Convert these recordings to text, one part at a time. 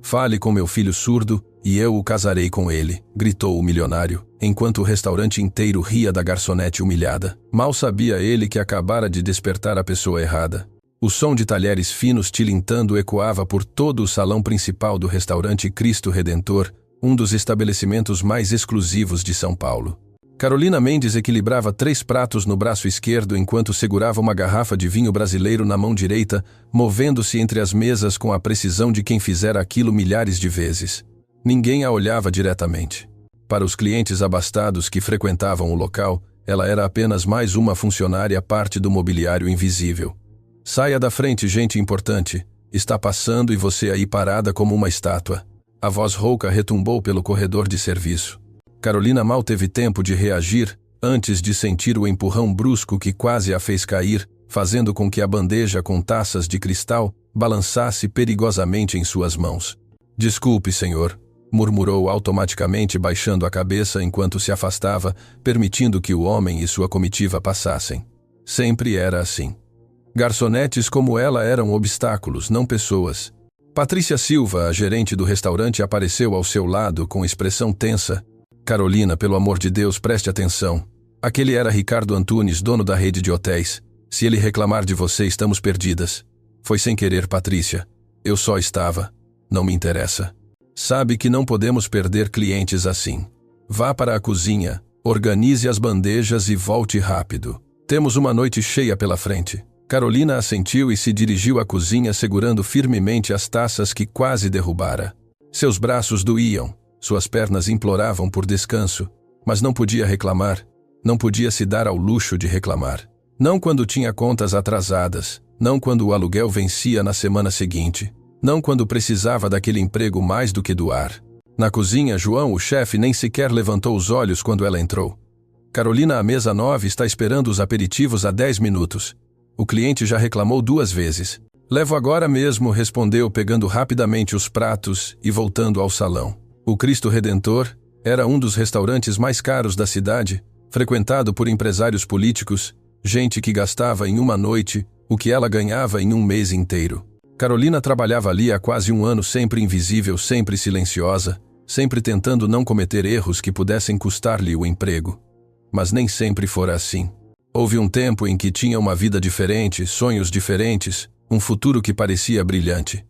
Fale com meu filho surdo, e eu o casarei com ele, gritou o milionário, enquanto o restaurante inteiro ria da garçonete humilhada. Mal sabia ele que acabara de despertar a pessoa errada. O som de talheres finos tilintando ecoava por todo o salão principal do restaurante Cristo Redentor, um dos estabelecimentos mais exclusivos de São Paulo. Carolina Mendes equilibrava 3 pratos no braço esquerdo enquanto segurava uma garrafa de vinho brasileiro na mão direita, movendo-se entre as mesas com a precisão de quem fizera aquilo milhares de vezes. Ninguém a olhava diretamente. Para os clientes abastados que frequentavam o local, ela era apenas mais uma funcionária parte do mobiliário invisível. Saia da frente, gente importante. Está passando e você aí parada como uma estátua. A voz rouca retumbou pelo corredor de serviço. Carolina mal teve tempo de reagir, antes de sentir o empurrão brusco que quase a fez cair, fazendo com que a bandeja com taças de cristal balançasse perigosamente em suas mãos. "Desculpe, senhor", murmurou automaticamente baixando a cabeça enquanto se afastava, permitindo que o homem e sua comitiva passassem. Sempre era assim. Garçonetes como ela eram obstáculos, não pessoas. Patrícia Silva, a gerente do restaurante, apareceu ao seu lado com expressão tensa. "Carolina, pelo amor de Deus, preste atenção. Aquele era Ricardo Antunes, dono da rede de hotéis. Se ele reclamar de você, estamos perdidas." "Foi sem querer, Patrícia. Eu só estava. Não me interessa. Sabe que não podemos perder clientes assim. Vá para a cozinha, organize as bandejas e volte rápido. Temos uma noite cheia pela frente." Carolina assentiu e se dirigiu à cozinha segurando firmemente as taças que quase derrubara. Seus braços doíam. Suas pernas imploravam por descanso, mas não podia reclamar, não podia se dar ao luxo de reclamar. Não quando tinha contas atrasadas, não quando o aluguel vencia na semana seguinte, não quando precisava daquele emprego mais do que do ar. Na cozinha, João, o chefe, nem sequer levantou os olhos quando ela entrou. "Carolina, a mesa 9 está esperando os aperitivos há 10 minutos. O cliente já reclamou 2 vezes. "Levo agora mesmo", respondeu pegando rapidamente os pratos e voltando ao salão. O Cristo Redentor era um dos restaurantes mais caros da cidade, frequentado por empresários políticos, gente que gastava em uma noite o que ela ganhava em um mês inteiro. Carolina trabalhava ali há quase 1 ano, sempre invisível, sempre silenciosa, sempre tentando não cometer erros que pudessem custar-lhe o emprego. Mas nem sempre fora assim. Houve um tempo em que tinha uma vida diferente, sonhos diferentes, um futuro que parecia brilhante.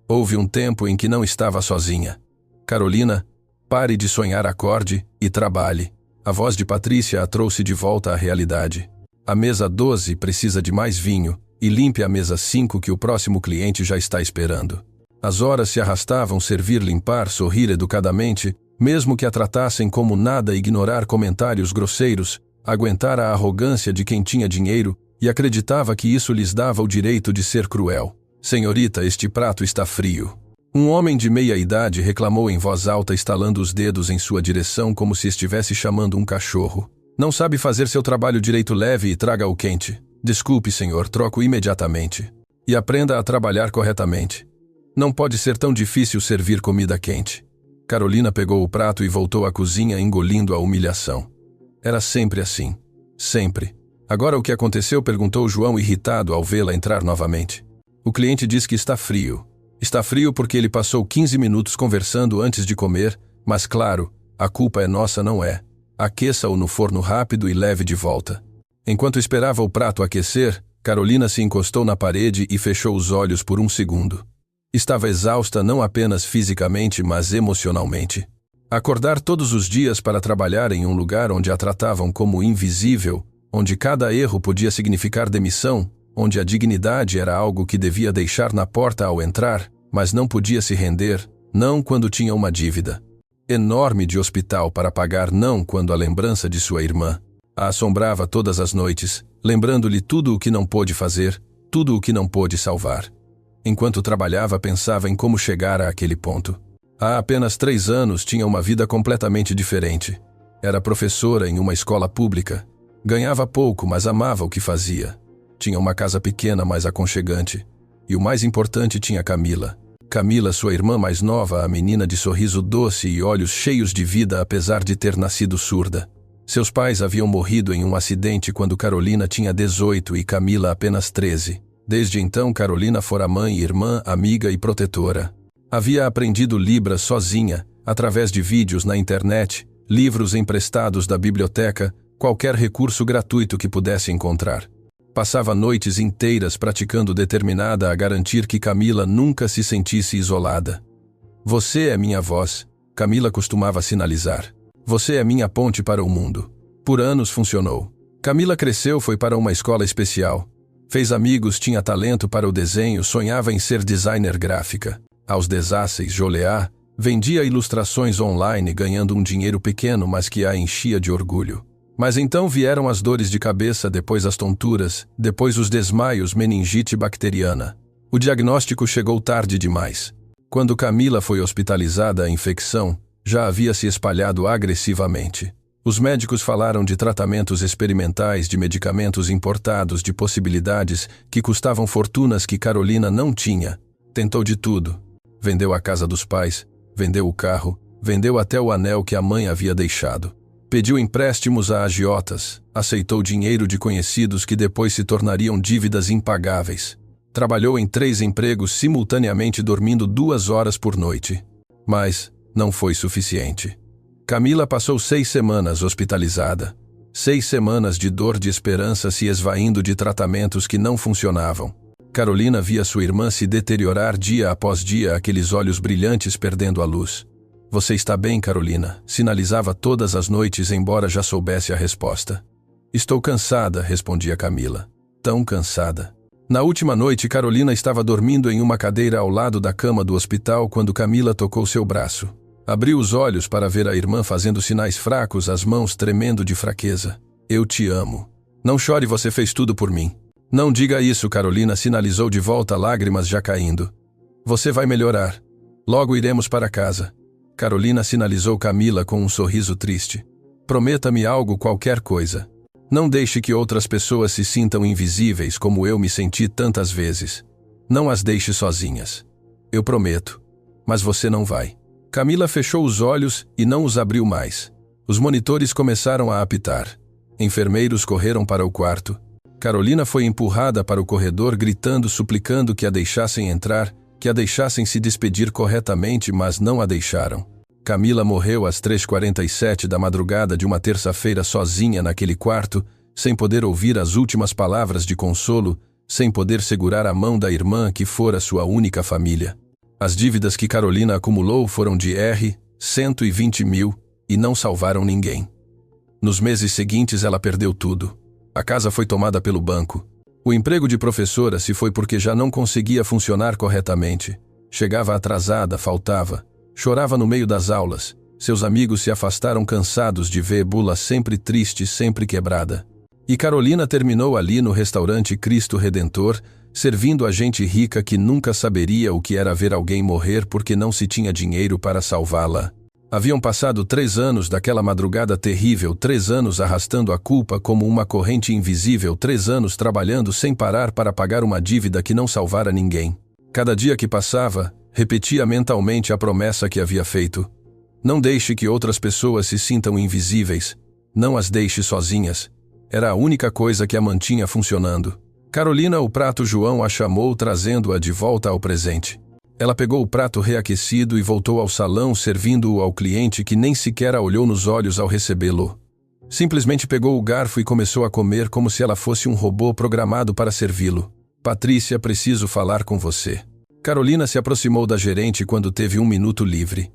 Houve um tempo em que não estava sozinha. "Carolina, pare de sonhar, acorde e trabalhe." A voz de Patrícia a trouxe de volta à realidade. "A mesa 12 precisa de mais vinho, e limpe a mesa 5 que o próximo cliente já está esperando." As horas se arrastavam, servir, limpar, sorrir educadamente, mesmo que a tratassem como nada, ignorar comentários grosseiros, aguentar a arrogância de quem tinha dinheiro e acreditava que isso lhes dava o direito de ser cruel. "Senhorita, este prato está frio." Um homem de meia idade reclamou em voz alta, estalando os dedos em sua direção como se estivesse chamando um cachorro. "Não sabe fazer seu trabalho direito, leve e traga-o quente." "Desculpe, senhor, troco imediatamente." "E aprenda a trabalhar corretamente. Não pode ser tão difícil servir comida quente." Carolina pegou o prato e voltou à cozinha, engolindo a humilhação. Era sempre assim. Sempre. "Agora o que aconteceu?", perguntou João, irritado ao vê-la entrar novamente. "O cliente diz que está frio." "Está frio porque ele passou 15 minutos conversando antes de comer, mas claro, a culpa é nossa, não é? Aqueça-o no forno rápido e leve de volta." Enquanto esperava o prato aquecer, Carolina se encostou na parede e fechou os olhos por 1 segundo. Estava exausta não apenas fisicamente, mas emocionalmente. Acordar todos os dias para trabalhar em um lugar onde a tratavam como invisível, onde cada erro podia significar demissão, onde a dignidade era algo que devia deixar na porta ao entrar, mas não podia se render, não quando tinha uma dívida enorme de hospital para pagar, não quando a lembrança de sua irmã a assombrava todas as noites, lembrando-lhe tudo o que não pôde fazer, tudo o que não pôde salvar. Enquanto trabalhava, pensava em como chegar àquele ponto. Há apenas 3 anos tinha uma vida completamente diferente. Era professora em uma escola pública. Ganhava pouco, mas amava o que fazia. Tinha uma casa pequena, mas aconchegante. E o mais importante, tinha Camila. Camila, sua irmã mais nova, a menina de sorriso doce e olhos cheios de vida apesar de ter nascido surda. Seus pais haviam morrido em um acidente quando Carolina tinha 18 e Camila apenas 13. Desde então, Carolina fora mãe, irmã, amiga e protetora. Havia aprendido Libras sozinha, através de vídeos na internet, livros emprestados da biblioteca, qualquer recurso gratuito que pudesse encontrar. Passava noites inteiras praticando, determinada a garantir que Camila nunca se sentisse isolada. Você é minha voz, Camila costumava sinalizar. Você é minha ponte para o mundo. Por anos funcionou. Camila cresceu, foi para uma escola especial. Fez amigos, tinha talento para o desenho, sonhava em ser designer gráfica. Aos 16, Joleá vendia ilustrações online, ganhando um dinheiro pequeno, mas que a enchia de orgulho. Mas então vieram as dores de cabeça, depois as tonturas, depois os desmaios, meningite bacteriana. O diagnóstico chegou tarde demais. Quando Camila foi hospitalizada, a infecção já havia se espalhado agressivamente. Os médicos falaram de tratamentos experimentais, de medicamentos importados, de possibilidades que custavam fortunas que Carolina não tinha. Tentou de tudo. Vendeu a casa dos pais, vendeu o carro, vendeu até o anel que a mãe havia deixado. Pediu empréstimos a agiotas, aceitou dinheiro de conhecidos que depois se tornariam dívidas impagáveis. Trabalhou em 3 empregos simultaneamente, dormindo 2 horas por noite. Mas não foi suficiente. Camila passou 6 semanas hospitalizada. 6 semanas de dor, de esperança se esvaindo, de tratamentos que não funcionavam. Carolina via sua irmã se deteriorar dia após dia, aqueles olhos brilhantes perdendo a luz. Você está bem, Carolina? Sinalizava todas as noites, embora já soubesse a resposta. Estou cansada, respondia Camila. Tão cansada. Na última noite, Carolina estava dormindo em uma cadeira ao lado da cama do hospital quando Camila tocou seu braço. Abriu os olhos para ver a irmã fazendo sinais fracos, as mãos tremendo de fraqueza. Eu te amo. Não chore, você fez tudo por mim. Não diga isso, Carolina sinalizou de volta, lágrimas já caindo. Você vai melhorar. Logo iremos para casa. Carolina sinalizou Camila com um sorriso triste. Prometa-me algo, qualquer coisa. Não deixe que outras pessoas se sintam invisíveis como eu me senti tantas vezes. Não as deixe sozinhas. Eu prometo. Mas você não vai. Camila fechou os olhos e não os abriu mais. Os monitores começaram a apitar. Enfermeiros correram para o quarto. Carolina foi empurrada para o corredor, gritando, suplicando que a deixassem entrar, que a deixassem se despedir corretamente, mas não a deixaram. Camila morreu às 3h47 da madrugada de uma terça-feira, sozinha naquele quarto, sem poder ouvir as últimas palavras de consolo, sem poder segurar a mão da irmã que fora sua única família. As dívidas que Carolina acumulou foram de R$120 mil e não salvaram ninguém. Nos meses seguintes ela perdeu tudo. A casa foi tomada pelo banco. O emprego de professora se foi porque já não conseguia funcionar corretamente. Chegava atrasada, faltava. Chorava no meio das aulas. Seus amigos se afastaram, cansados de vê-la sempre triste, sempre quebrada. E Carolina terminou ali no restaurante Cristo Redentor, servindo a gente rica que nunca saberia o que era ver alguém morrer porque não se tinha dinheiro para salvá-la. Haviam passado 3 anos daquela madrugada terrível, 3 anos arrastando a culpa como uma corrente invisível, 3 anos trabalhando sem parar para pagar uma dívida que não salvara ninguém. Cada dia que passava, repetia mentalmente a promessa que havia feito. Não deixe que outras pessoas se sintam invisíveis. Não as deixe sozinhas. Era a única coisa que a mantinha funcionando. Carolina, o prato João a chamou, trazendo-a de volta ao presente. Ela pegou o prato reaquecido e voltou ao salão, servindo-o ao cliente que nem sequer a olhou nos olhos ao recebê-lo. Simplesmente pegou o garfo e começou a comer como se ela fosse um robô programado para servi-lo. Patrícia, preciso falar com você. Carolina se aproximou da gerente quando teve 1 minuto livre.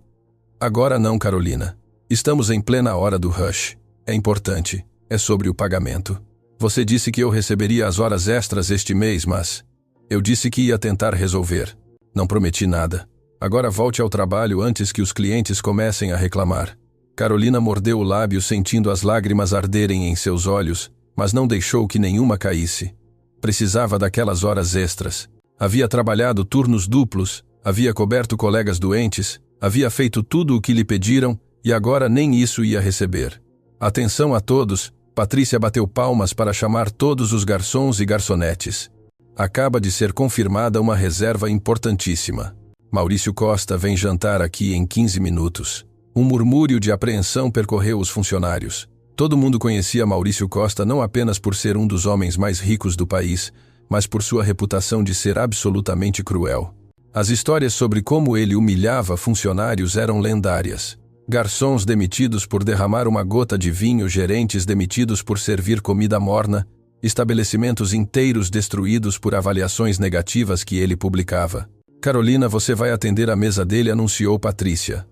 Agora não, Carolina. Estamos em plena hora do rush. É importante. É sobre o pagamento. Você disse que eu receberia as horas extras este mês, mas eu disse que ia tentar resolver. Não prometi nada. Agora volte ao trabalho antes que os clientes comecem a reclamar. Carolina mordeu o lábio, sentindo as lágrimas arderem em seus olhos, mas não deixou que nenhuma caísse. Precisava daquelas horas extras. Havia trabalhado turnos duplos, havia coberto colegas doentes, havia feito tudo o que lhe pediram e agora nem isso ia receber. Atenção a todos. Patrícia bateu palmas para chamar todos os garçons e garçonetes. Acaba de ser confirmada uma reserva importantíssima. Maurício Costa vem jantar aqui em 15 minutos. Um murmúrio de apreensão percorreu os funcionários. Todo mundo conhecia Maurício Costa não apenas por ser um dos homens mais ricos do país, mas por sua reputação de ser absolutamente cruel. As histórias sobre como ele humilhava funcionários eram lendárias. Garçons demitidos por derramar uma gota de vinho, gerentes demitidos por servir comida morna, estabelecimentos inteiros destruídos por avaliações negativas que ele publicava. Carolina, você vai atender a mesa dele, anunciou Patrícia.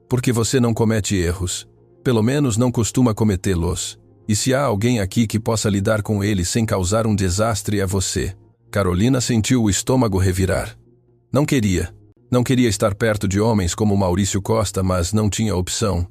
Porque você não comete erros. Pelo menos não costuma cometê-los. E se há alguém aqui que possa lidar com ele sem causar um desastre, é você. Carolina sentiu o estômago revirar. Não queria estar perto de homens como Maurício Costa, mas não tinha opção.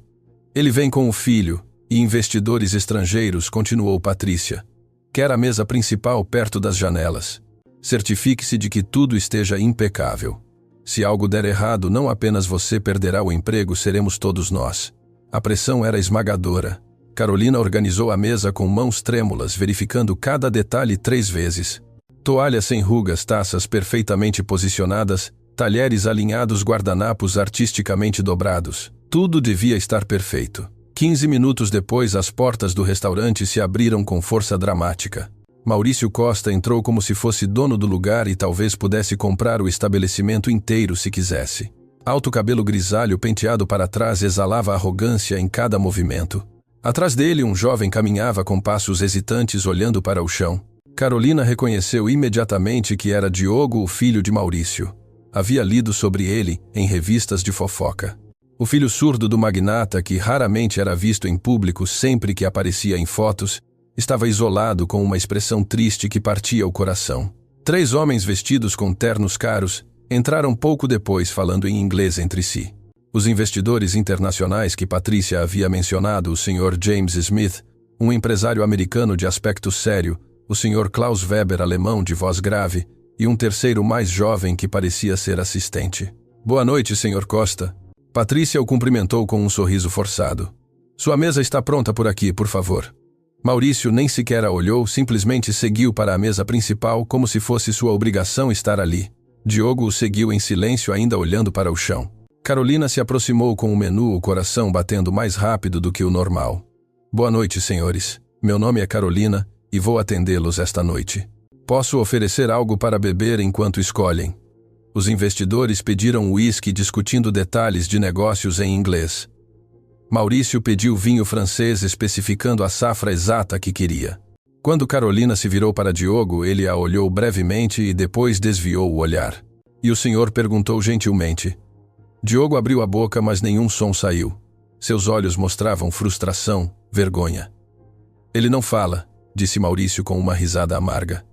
Ele vem com o filho e investidores estrangeiros, continuou Patrícia. Quer a mesa principal perto das janelas. Certifique-se de que tudo esteja impecável. Se algo der errado, não apenas você perderá o emprego, seremos todos nós. A pressão era esmagadora. Carolina organizou a mesa com mãos trêmulas, verificando cada detalhe 3 vezes. Toalhas sem rugas, taças perfeitamente posicionadas, talheres alinhados, guardanapos artisticamente dobrados. Tudo devia estar perfeito. 15 minutos depois, as portas do restaurante se abriram com força dramática. Maurício Costa entrou como se fosse dono do lugar e talvez pudesse comprar o estabelecimento inteiro se quisesse. Alto cabelo grisalho penteado para trás exalava arrogância em cada movimento. Atrás dele, um jovem caminhava com passos hesitantes olhando para o chão. Carolina reconheceu imediatamente que era Diogo, o filho de Maurício. Havia lido sobre ele em revistas de fofoca. O filho surdo do magnata, que raramente era visto em público sempre que aparecia em fotos, estava isolado com uma expressão triste que partia o coração. 3 homens vestidos com ternos caros entraram pouco depois falando em inglês entre si. Os investidores internacionais que Patrícia havia mencionado, o Sr. James Smith, um empresário americano de aspecto sério, o Sr. Klaus Weber, alemão de voz grave, e um terceiro mais jovem que parecia ser assistente. Boa noite, Sr. Costa. Patrícia o cumprimentou com um sorriso forçado. Sua mesa está pronta por aqui, por favor. Maurício nem sequer a olhou, simplesmente seguiu para a mesa principal como se fosse sua obrigação estar ali. Diogo o seguiu em silêncio, ainda olhando para o chão. Carolina se aproximou com o menu, o coração batendo mais rápido do que o normal. Boa noite, senhores. Meu nome é Carolina e vou atendê-los esta noite. Posso oferecer algo para beber enquanto escolhem. Os investidores pediram uísque, discutindo detalhes de negócios em inglês. Maurício pediu vinho francês, especificando a safra exata que queria. Quando Carolina se virou para Diogo, ele a olhou brevemente e depois desviou o olhar. E o senhor perguntou gentilmente. Diogo abriu a boca, mas nenhum som saiu. Seus olhos mostravam frustração, vergonha. Ele não fala, disse Maurício com uma risada amarga.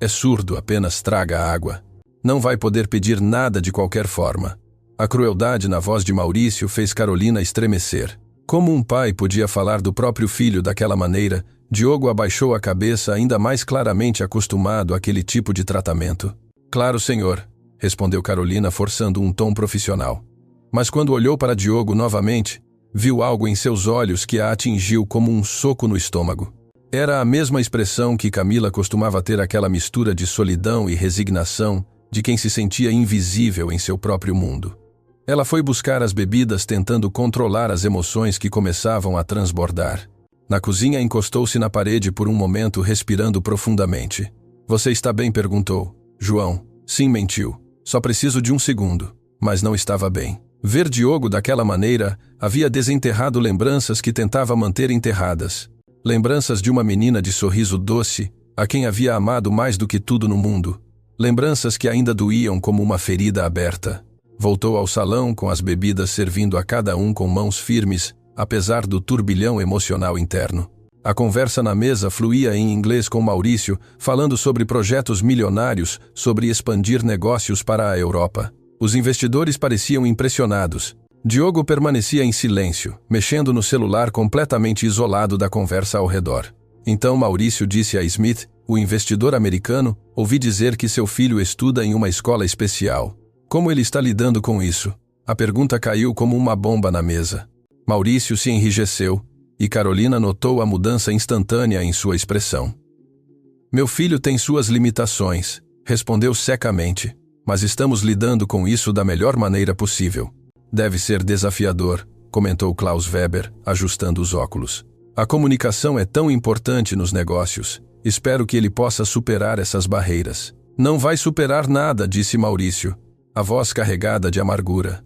É surdo, apenas traga a água. Não vai poder pedir nada de qualquer forma. A crueldade na voz de Maurício fez Carolina estremecer. Como um pai podia falar do próprio filho daquela maneira, Diogo abaixou a cabeça, ainda mais claramente acostumado àquele tipo de tratamento. Claro, senhor, respondeu Carolina, forçando um tom profissional. Mas quando olhou para Diogo novamente, viu algo em seus olhos que a atingiu como um soco no estômago. Era a mesma expressão que Camila costumava ter, aquela mistura de solidão e resignação de quem se sentia invisível em seu próprio mundo. Ela foi buscar as bebidas, tentando controlar as emoções que começavam a transbordar. Na cozinha, encostou-se na parede por um momento, respirando profundamente. Você está bem? Perguntou. João. Sim, mentiu. Só preciso de um segundo. Mas não estava bem. Ver Diogo daquela maneira havia desenterrado lembranças que tentava manter enterradas. Lembranças de uma menina de sorriso doce, a quem havia amado mais do que tudo no mundo. Lembranças que ainda doíam como uma ferida aberta. Voltou ao salão com as bebidas servindo a cada um com mãos firmes, apesar do turbilhão emocional interno. A conversa na mesa fluía em inglês com Maurício, falando sobre projetos milionários, sobre expandir negócios para a Europa. Os investidores pareciam impressionados. Diogo permanecia em silêncio, mexendo no celular, completamente isolado da conversa ao redor. Então Maurício disse a Smith, o investidor americano, ouvi dizer que seu filho estuda em uma escola especial. Como ele está lidando com isso? A pergunta caiu como uma bomba na mesa. Maurício se enrijeceu, e Carolina notou a mudança instantânea em sua expressão. Meu filho tem suas limitações, respondeu secamente, mas estamos lidando com isso da melhor maneira possível. Deve ser desafiador, comentou Klaus Weber, ajustando os óculos. A comunicação é tão importante nos negócios. Espero que ele possa superar essas barreiras. Não vai superar nada, disse Maurício, a voz carregada de amargura.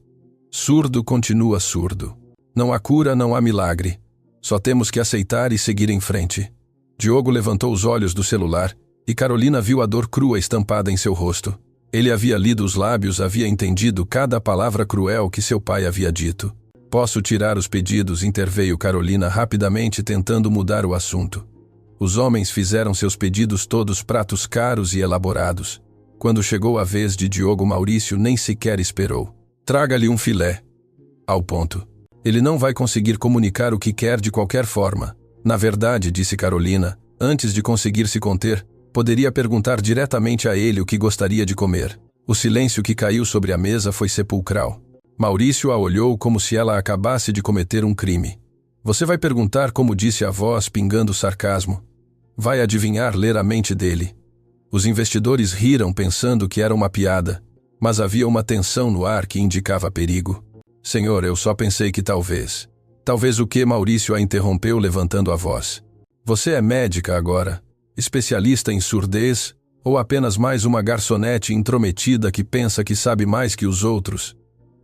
Surdo continua surdo. Não há cura, não há milagre. Só temos que aceitar e seguir em frente. Diogo levantou os olhos do celular e Carolina viu a dor crua estampada em seu rosto. Ele havia lido os lábios, havia entendido cada palavra cruel que seu pai havia dito. Posso tirar os pedidos, interveio Carolina rapidamente tentando mudar o assunto. Os homens fizeram seus pedidos, todos pratos caros e elaborados. Quando chegou a vez de Diogo, Maurício nem sequer esperou. Traga-lhe um filé. Ao ponto. Ele não vai conseguir comunicar o que quer de qualquer forma. Na verdade, disse Carolina, antes de conseguir se conter, poderia perguntar diretamente a ele o que gostaria de comer. O silêncio que caiu sobre a mesa foi sepulcral. Maurício a olhou como se ela acabasse de cometer um crime. Você vai perguntar, como disse a voz, pingando sarcasmo. Vai adivinhar, ler a mente dele. Os investidores riram pensando que era uma piada, mas havia uma tensão no ar que indicava perigo. Senhor, eu só pensei que talvez. Talvez o que? Maurício a interrompeu levantando a voz. Você é médica agora? Especialista em surdez? Ou apenas mais uma garçonete intrometida que pensa que sabe mais que os outros?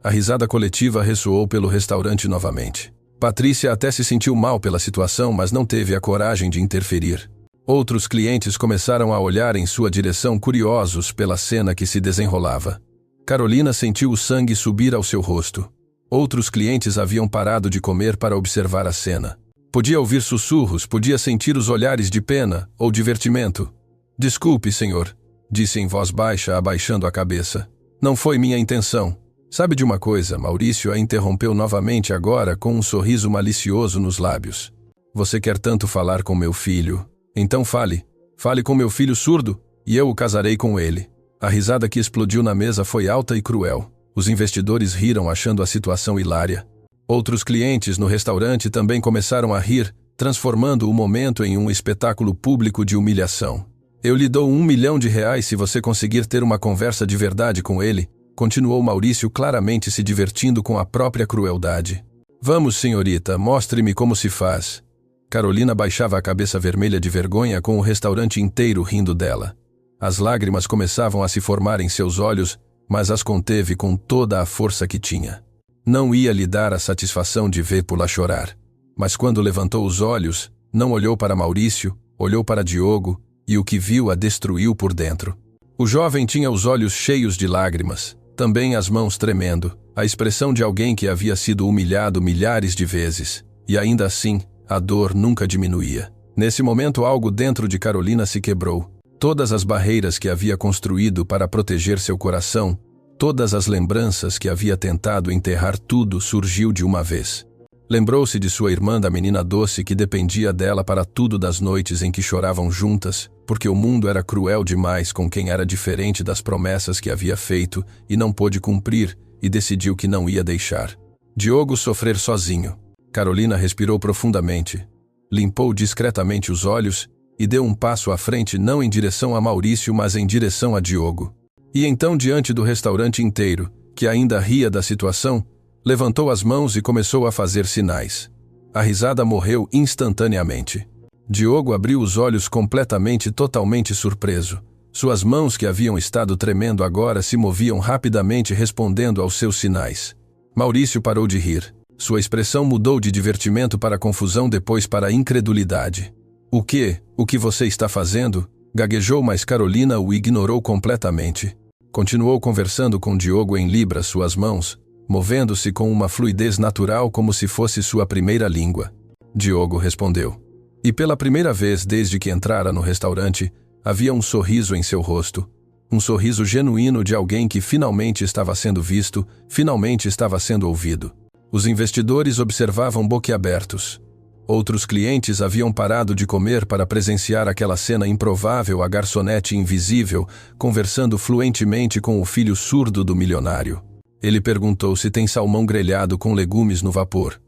A risada coletiva ressoou pelo restaurante novamente. Patrícia até se sentiu mal pela situação, mas não teve a coragem de interferir. Outros clientes começaram a olhar em sua direção, curiosos pela cena que se desenrolava. Carolina sentiu o sangue subir ao seu rosto. Outros clientes haviam parado de comer para observar a cena. Podia ouvir sussurros, podia sentir os olhares de pena ou divertimento. Desculpe, senhor, disse em voz baixa, abaixando a cabeça. Não foi minha intenção. Sabe de uma coisa? Maurício a interrompeu novamente agora com um sorriso malicioso nos lábios. Você quer tanto falar com meu filho? Então fale. Fale com meu filho surdo, e eu o casarei com ele. A risada que explodiu na mesa foi alta e cruel. Os investidores riram achando a situação hilária. Outros clientes no restaurante também começaram a rir, transformando o momento em um espetáculo público de humilhação. Eu lhe dou R$1 milhão se você conseguir ter uma conversa de verdade com ele, continuou Maurício, claramente se divertindo com a própria crueldade. Vamos, senhorita, mostre-me como se faz. Carolina baixava a cabeça vermelha de vergonha com o restaurante inteiro rindo dela. As lágrimas começavam a se formar em seus olhos, mas as conteve com toda a força que tinha. Não ia lhe dar a satisfação de vê-la chorar. Mas quando levantou os olhos, não olhou para Maurício, olhou para Diogo, e o que viu a destruiu por dentro. O jovem tinha os olhos cheios de lágrimas, também as mãos tremendo, a expressão de alguém que havia sido humilhado milhares de vezes. E ainda assim, a dor nunca diminuía. Nesse momento algo dentro de Carolina se quebrou. Todas as barreiras que havia construído para proteger seu coração, todas as lembranças que havia tentado enterrar, tudo surgiu de uma vez. Lembrou-se de sua irmã, da menina doce que dependia dela para tudo, das noites em que choravam juntas, porque o mundo era cruel demais com quem era diferente das promessas que havia feito e não pôde cumprir, e decidiu que não ia deixar Diogo sofrer sozinho. Carolina respirou profundamente, limpou discretamente os olhos e deu um passo à frente, não em direção a Maurício, mas em direção a Diogo. E então, diante do restaurante inteiro, que ainda ria da situação, levantou as mãos e começou a fazer sinais. A risada morreu instantaneamente. Diogo abriu os olhos completamente, totalmente surpreso. Suas mãos, que haviam estado tremendo agora, se moviam rapidamente respondendo aos seus sinais. Maurício parou de rir. Sua expressão mudou de divertimento para confusão, depois para incredulidade. O que você está fazendo? Gaguejou, mas Carolina o ignorou completamente. Continuou conversando com Diogo em libras, suas mãos, movendo-se com uma fluidez natural como se fosse sua primeira língua. Diogo respondeu. E pela primeira vez desde que entrara no restaurante, havia um sorriso em seu rosto. Um sorriso genuíno de alguém que finalmente estava sendo visto, finalmente estava sendo ouvido. Os investidores observavam boquiabertos. Outros clientes haviam parado de comer para presenciar aquela cena improvável, a garçonete invisível, conversando fluentemente com o filho surdo do milionário. Ele perguntou se tem salmão grelhado com legumes no vapor.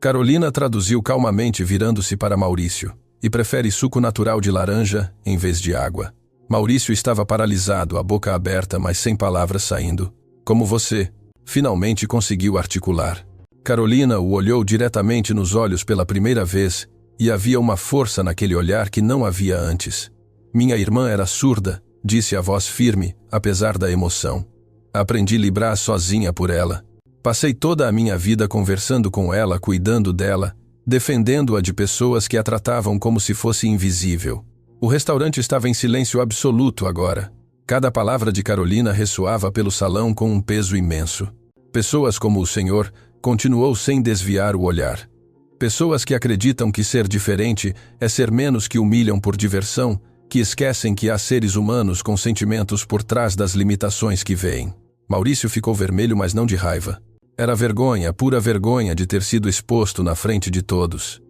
Carolina traduziu calmamente, virando-se para Maurício. E prefere suco natural de laranja em vez de água. Maurício estava paralisado, a boca aberta, mas sem palavras saindo. Como você, finalmente conseguiu articular. Carolina o olhou diretamente nos olhos pela primeira vez, e havia uma força naquele olhar que não havia antes. Minha irmã era surda, disse a voz firme, apesar da emoção. Aprendi Libras sozinha por ela. Passei toda a minha vida conversando com ela, cuidando dela, defendendo-a de pessoas que a tratavam como se fosse invisível. O restaurante estava em silêncio absoluto agora. Cada palavra de Carolina ressoava pelo salão com um peso imenso. Pessoas como o senhor, continuou sem desviar o olhar. Pessoas que acreditam que ser diferente é ser menos, que humilham por diversão, que esquecem que há seres humanos com sentimentos por trás das limitações que veem. Maurício ficou vermelho, mas não de raiva. Era vergonha, pura vergonha de ter sido exposto na frente de todos.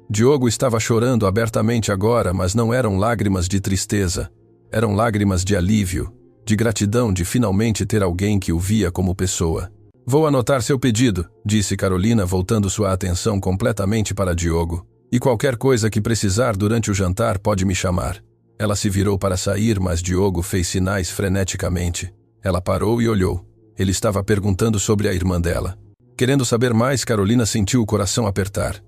Diogo estava chorando abertamente agora, mas não eram lágrimas de tristeza. Eram lágrimas de alívio, de gratidão de finalmente ter alguém que o via como pessoa. Vou anotar seu pedido, disse Carolina, voltando sua atenção completamente para Diogo. E qualquer coisa que precisar durante o jantar pode me chamar. Ela se virou para sair, mas Diogo fez sinais freneticamente. Ela parou e olhou. Ele estava perguntando sobre a irmã dela. Querendo saber mais, Carolina sentiu o coração apertar.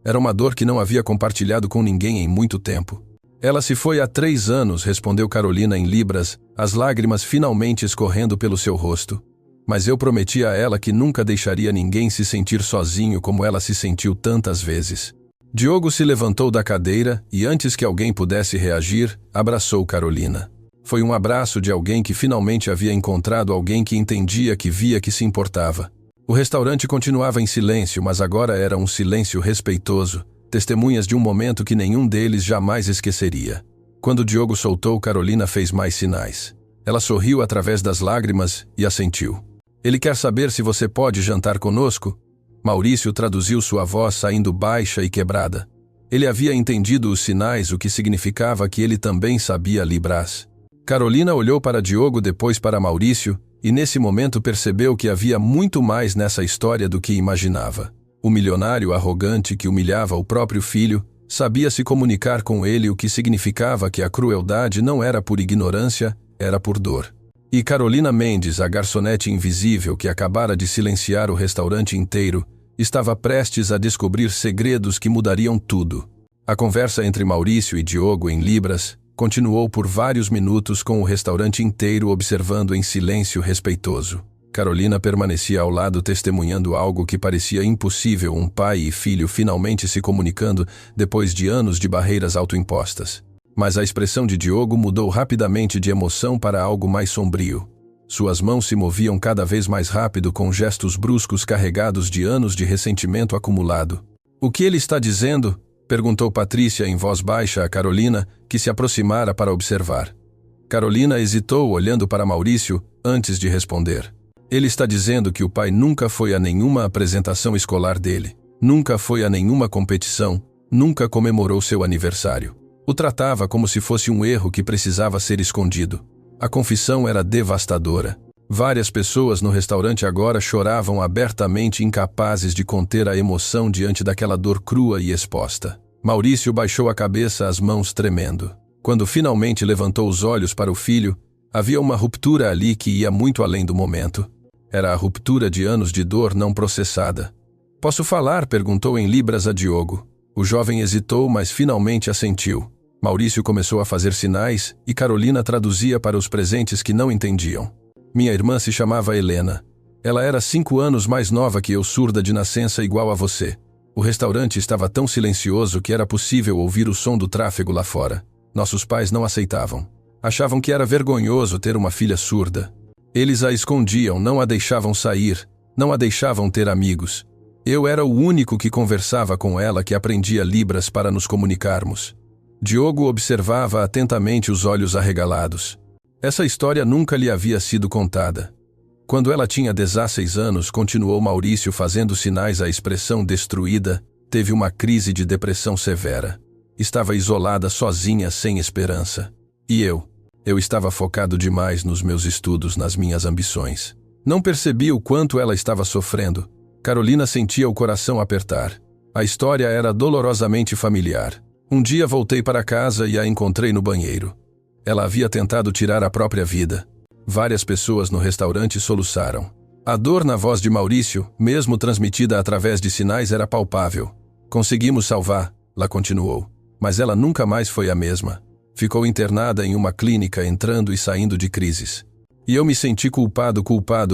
Era uma dor que não havia compartilhado com ninguém em muito tempo. Ela se foi há 3 anos, respondeu Carolina em libras, as lágrimas finalmente escorrendo pelo seu rosto. Mas eu prometi a ela que nunca deixaria ninguém se sentir sozinho como ela se sentiu tantas vezes. Diogo se levantou da cadeira e, antes que alguém pudesse reagir, abraçou Carolina. Foi um abraço de alguém que finalmente havia encontrado alguém que entendia, que via, que se importava. O restaurante continuava em silêncio, mas agora era um silêncio respeitoso, testemunhas de um momento que nenhum deles jamais esqueceria. Quando Diogo soltou, Carolina fez mais sinais. Ela sorriu através das lágrimas e assentiu. Ele quer saber se você pode jantar conosco? Maurício traduziu sua voz saindo baixa e quebrada. Ele havia entendido os sinais, o que significava que ele também sabia Libras. Carolina olhou para Diogo, depois para Maurício, e nesse momento percebeu que havia muito mais nessa história do que imaginava. O milionário arrogante que humilhava o próprio filho sabia se comunicar com ele, o que significava que a crueldade não era por ignorância, era por dor. E Carolina Mendes, a garçonete invisível que acabara de silenciar o restaurante inteiro, estava prestes a descobrir segredos que mudariam tudo. A conversa entre Maurício e Diogo em Libras continuou por vários minutos, com o restaurante inteiro observando em silêncio respeitoso. Carolina permanecia ao lado, testemunhando algo que parecia impossível, um pai e filho finalmente se comunicando depois de anos de barreiras autoimpostas. Mas a expressão de Diogo mudou rapidamente de emoção para algo mais sombrio. Suas mãos se moviam cada vez mais rápido, com gestos bruscos carregados de anos de ressentimento acumulado. "O que ele está dizendo?" perguntou Patrícia em voz baixa a Carolina, que se aproximara para observar. Carolina hesitou, olhando para Maurício, antes de responder. "Ele está dizendo que o pai nunca foi a nenhuma apresentação escolar dele, nunca foi a nenhuma competição, nunca comemorou seu aniversário. O tratava como se fosse um erro que precisava ser escondido. A confissão era devastadora. Várias pessoas no restaurante agora choravam abertamente, incapazes de conter a emoção diante daquela dor crua e exposta. Maurício baixou a cabeça, as mãos tremendo. Quando finalmente levantou os olhos para o filho, havia uma ruptura ali que ia muito além do momento. Era a ruptura de anos de dor não processada. "Posso falar?" perguntou em libras a Diogo. O jovem hesitou, mas finalmente assentiu. Maurício começou a fazer sinais e Carolina traduzia para os presentes que não entendiam. "Minha irmã se chamava Helena. Ela era 5 anos mais nova que eu, surda de nascença igual a você. O restaurante estava tão silencioso que era possível ouvir o som do tráfego lá fora. Nossos pais não aceitavam. Achavam que era vergonhoso ter uma filha surda. Eles a escondiam, não a deixavam sair, não a deixavam ter amigos. Eu era o único que conversava com ela, que aprendia Libras para nos comunicarmos." Diogo observava atentamente, os olhos arregalados. Essa história nunca lhe havia sido contada. Quando ela tinha 16 anos, continuou Maurício, fazendo sinais, a expressão destruída, teve uma crise de depressão severa. Estava isolada, sozinha, sem esperança. E eu estava focado demais nos meus estudos, nas minhas ambições. Não percebi o quanto ela estava sofrendo. Carolina sentia o coração apertar. A história era dolorosamente familiar. Um dia voltei para casa e a encontrei no banheiro. Ela havia tentado tirar a própria vida. Várias pessoas no restaurante soluçaram. A dor na voz de Maurício, mesmo transmitida através de sinais, era palpável. "Conseguimos salvar", ela continuou. "Mas ela nunca mais foi a mesma. Ficou internada em uma clínica, entrando e saindo de crises. E eu me senti culpado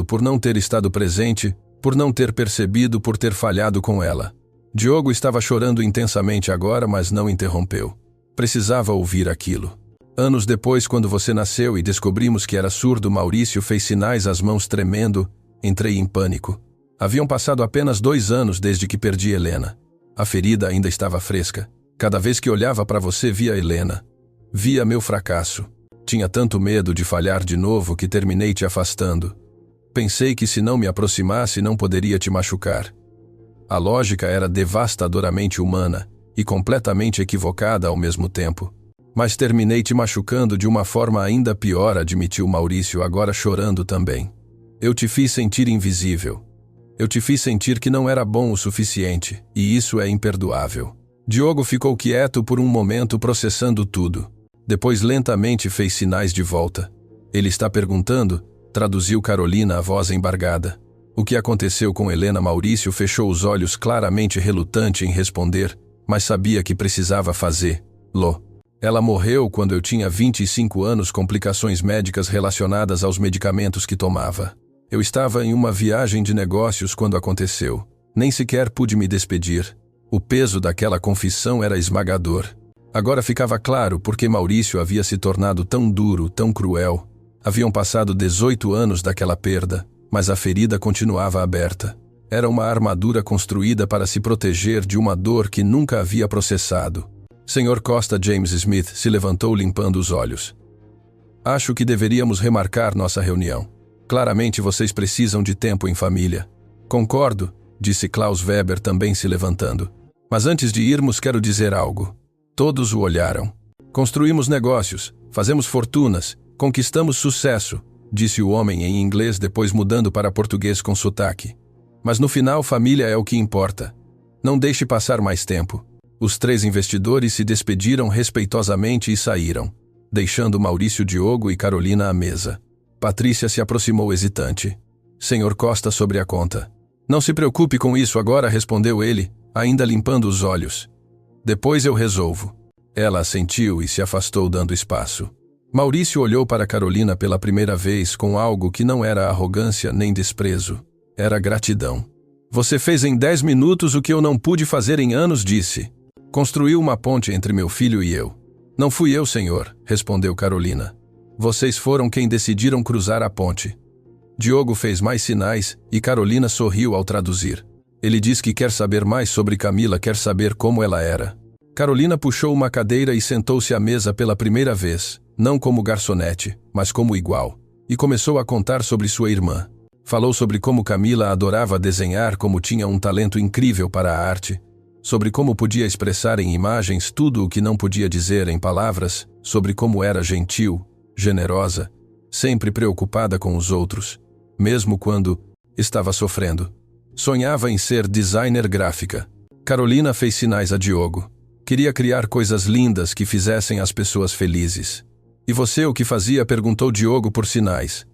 por não ter estado presente, por não ter percebido, por ter falhado com ela. Diogo estava chorando intensamente agora, mas não interrompeu. Precisava ouvir aquilo. Anos depois, quando você nasceu e descobrimos que era surdo, Maurício fez sinais, as mãos tremendo. Entrei em pânico. Haviam passado apenas 2 anos desde que perdi Helena. A ferida ainda estava fresca. Cada vez que olhava para você, via Helena. Via meu fracasso. Tinha tanto medo de falhar de novo que terminei te afastando. Pensei que se não me aproximasse não poderia te machucar. A lógica era devastadoramente humana e completamente equivocada ao mesmo tempo. Mas terminei te machucando de uma forma ainda pior, admitiu Maurício, agora chorando também. Eu te fiz sentir invisível. Eu te fiz sentir que não era bom o suficiente, e isso é imperdoável. Diogo ficou quieto por um momento, processando tudo. Depois lentamente fez sinais de volta. Ele está perguntando, traduziu Carolina, a voz embargada. O que aconteceu com Helena? Maurício fechou os olhos, claramente relutante em responder, mas sabia que precisava fazê-lo. Ela morreu quando eu tinha 25 anos, complicações médicas relacionadas aos medicamentos que tomava. Eu estava em uma viagem de negócios quando aconteceu. Nem sequer pude me despedir. O peso daquela confissão era esmagador. Agora ficava claro por que Maurício havia se tornado tão duro, tão cruel. Haviam passado 18 anos daquela perda, mas a ferida continuava aberta. Era uma armadura construída para se proteger de uma dor que nunca havia processado. Sr. Costa, James Smith se levantou, limpando os olhos. Acho que deveríamos remarcar nossa reunião. Claramente vocês precisam de tempo em família. Concordo, disse Klaus Weber, também se levantando. Mas antes de irmos, quero dizer algo. Todos o olharam. Construímos negócios, fazemos fortunas, conquistamos sucesso, disse o homem em inglês, depois mudando para português com sotaque. Mas no final, família é o que importa. Não deixe passar mais tempo. Os 3 investidores se despediram respeitosamente e saíram, deixando Maurício, Diogo e Carolina à mesa. Patrícia se aproximou hesitante. Sr. Costa, sobre a conta. Não se preocupe com isso agora, respondeu ele, ainda limpando os olhos. Depois eu resolvo. Ela assentiu e se afastou, dando espaço. Maurício olhou para Carolina pela primeira vez com algo que não era arrogância nem desprezo. Era gratidão. Você fez em 10 minutos o que eu não pude fazer em anos, disse. Construiu uma ponte entre meu filho e eu. Não fui eu, senhor, respondeu Carolina. Vocês foram quem decidiram cruzar a ponte. Diogo fez mais sinais e Carolina sorriu ao traduzir. Ele diz que quer saber mais sobre Camila, quer saber como ela era. Carolina puxou uma cadeira e sentou-se à mesa pela primeira vez, não como garçonete, mas como igual, e começou a contar sobre sua irmã. Falou sobre como Camila adorava desenhar, como tinha um talento incrível para a arte, sobre como podia expressar em imagens tudo o que não podia dizer em palavras, sobre como era gentil, generosa, sempre preocupada com os outros, mesmo quando estava sofrendo. Sonhava em ser designer gráfica. Carolina fez sinais a Diogo. Queria criar coisas lindas que fizessem as pessoas felizes. E você o que fazia? Perguntou Diogo por sinais.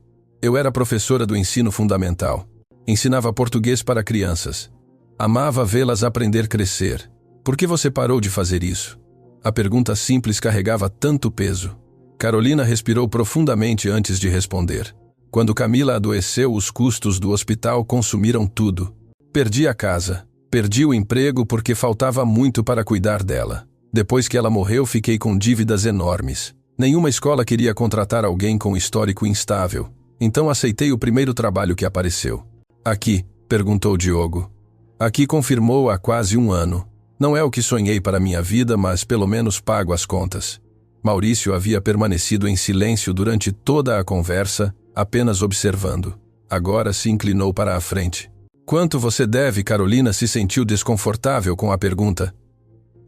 Eu era professora do ensino fundamental. Ensinava português para crianças. Amava vê-las aprender, crescer. Por que você parou de fazer isso? A pergunta simples carregava tanto peso. Carolina respirou profundamente antes de responder. Quando Camila adoeceu, os custos do hospital consumiram tudo. Perdi a casa. Perdi o emprego porque faltava muito para cuidar dela. Depois que ela morreu, fiquei com dívidas enormes. Nenhuma escola queria contratar alguém com histórico instável. Então aceitei o primeiro trabalho que apareceu. Aqui, perguntou Diogo. Aqui, confirmou, há quase 1 ano. Não é o que sonhei para minha vida, mas pelo menos pago as contas. Maurício havia permanecido em silêncio durante toda a conversa, apenas observando. Agora se inclinou para a frente. Quanto você deve? Carolina se sentiu desconfortável com a pergunta.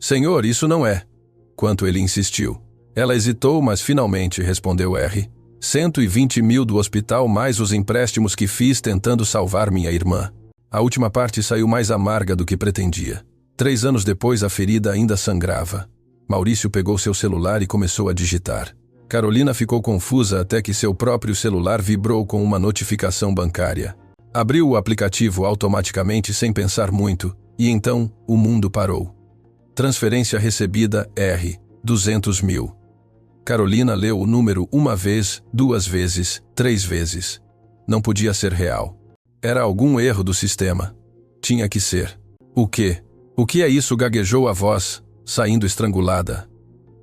Senhor, isso não é. Quanto? Ele insistiu. Ela hesitou, mas finalmente respondeu R. 120 mil do hospital, mais os empréstimos que fiz tentando salvar minha irmã. A última parte saiu mais amarga do que pretendia. 3 anos depois, a ferida ainda sangrava. Maurício pegou seu celular e começou a digitar. Carolina ficou confusa até que seu próprio celular vibrou com uma notificação bancária. Abriu o aplicativo automaticamente sem pensar muito, e então o mundo parou. Transferência recebida R. 200 mil. Carolina leu o número uma vez, 2 vezes, 3 vezes. Não podia ser real. Era algum erro do sistema. Tinha que ser. O quê? O que é isso? Gaguejou a voz, saindo estrangulada.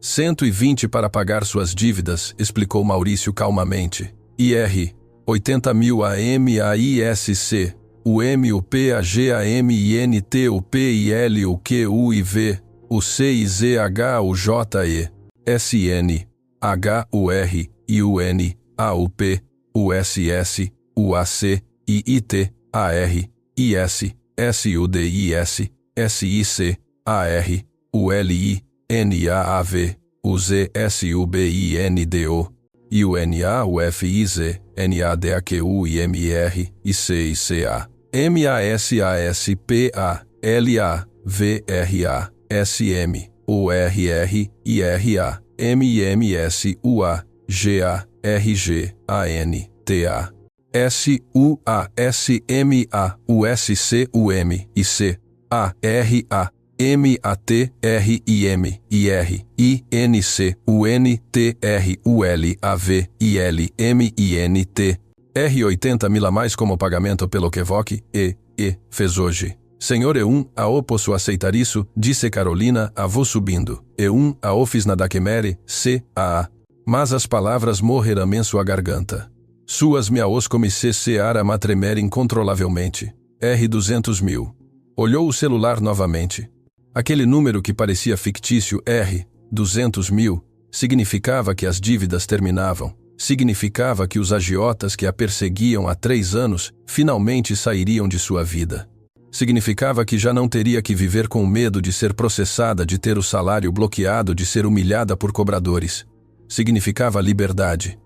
120 para pagar suas dívidas, explicou Maurício calmamente. IR, 80 mil AMAISC, o M, o P, a G, a M, I, N, T, o P, I, L, o Q, U, I, V, o C, I, Z, H, o J, E, S, N, H, o R, I, U, N, A, U, P, o S, S, o A, C, I, I, T, A, R, I, S, S, U, D, I, S, S, I, C, A, R, U, L, I, N, A, A, V, o Z, S, U, B, I, N, D, O, I, U, N, A, U, F, I, Z, N, A, D, A, Q, U, I, M, I, R, I, C, I, C, A, M, A, S, A, S, P, A, L, A, V, R, A, S, M, O, R, R, I, R, A, M, I, M, S, U, A, G, A, R, G, A, N, T, A, S, U, A, S, M, A, U, S, C, U, M, I, C, A, R, A, M, A, T, R, I, M, I, R, I, N, C, U, N, T, R, U, L, A, V, I, L, M, I, N, T, R, 80 mil a mais como pagamento pelo que Voque, fez hoje. Senhor E1, a posso aceitar isso, disse Carolina, a voz subindo. E1, a fiz nada que mere, C, A. Mas as palavras morreram em sua garganta. Suas miaos comecei a matremer incontrolavelmente. R, 200 mil. Olhou o celular novamente. Aquele número que parecia fictício, R, 200 mil, significava que as dívidas terminavam. Significava que os agiotas que a perseguiam há 3 anos finalmente sairiam de sua vida. Significava que já não teria que viver com medo de ser processada, de ter o salário bloqueado, de ser humilhada por cobradores. Significava liberdade.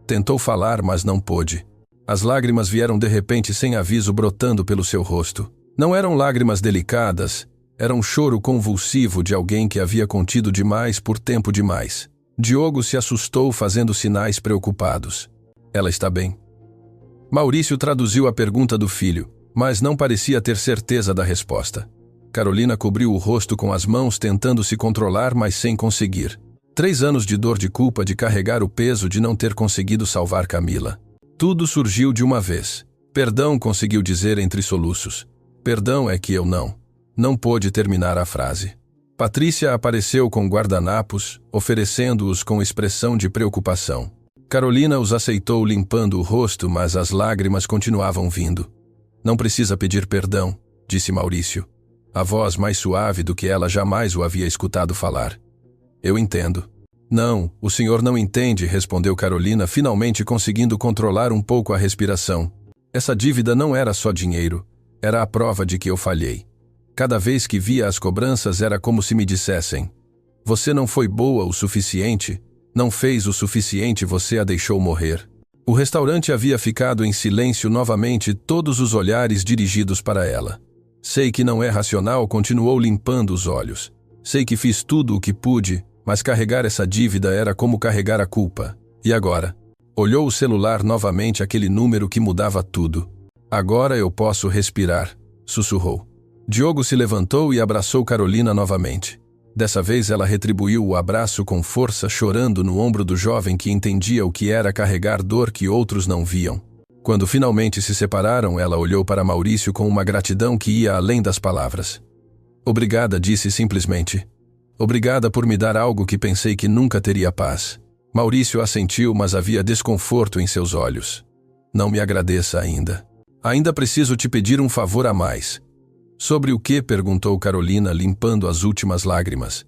Tentou falar, mas não pôde. As lágrimas vieram de repente sem aviso brotando pelo seu rosto. Não eram lágrimas delicadas, era um choro convulsivo de alguém que havia contido demais por tempo demais. Diogo se assustou fazendo sinais preocupados. Ela está bem? Maurício traduziu a pergunta do filho, mas não parecia ter certeza da resposta. Carolina cobriu o rosto com as mãos tentando se controlar, mas sem conseguir. 3 anos de dor, de culpa, de carregar o peso de não ter conseguido salvar Camila. Tudo surgiu de uma vez. Perdão, conseguiu dizer entre soluços. Perdão é que eu não pôde terminar a frase. Patrícia apareceu com guardanapos, oferecendo-os com expressão de preocupação. Carolina os aceitou limpando o rosto, mas as lágrimas continuavam vindo. Não precisa pedir perdão, disse Maurício. A voz mais suave do que ela jamais o havia escutado falar. Eu entendo. Não, o senhor não entende, respondeu Carolina, finalmente conseguindo controlar um pouco a respiração. Essa dívida não era só dinheiro, era a prova de que eu falhei. Cada vez que via as cobranças era como se me dissessem: você não foi boa o suficiente, não fez o suficiente, você a deixou morrer. O restaurante havia ficado em silêncio novamente, todos os olhares dirigidos para ela. Sei que não é racional, continuou limpando os olhos. Sei que fiz tudo o que pude, mas carregar essa dívida era como carregar a culpa. E agora? Olhou o celular novamente, aquele número que mudava tudo. Agora eu posso respirar, sussurrou. Diogo se levantou e abraçou Carolina novamente. Dessa vez ela retribuiu o abraço com força, chorando no ombro do jovem que entendia o que era carregar dor que outros não viam. Quando finalmente se separaram, ela olhou para Maurício com uma gratidão que ia além das palavras. Obrigada, disse simplesmente. Obrigada por me dar algo que pensei que nunca teria paz. Maurício assentiu, mas havia desconforto em seus olhos. Não me agradeça ainda. Ainda preciso te pedir um favor a mais. Sobre o que? Perguntou Carolina, limpando as últimas lágrimas.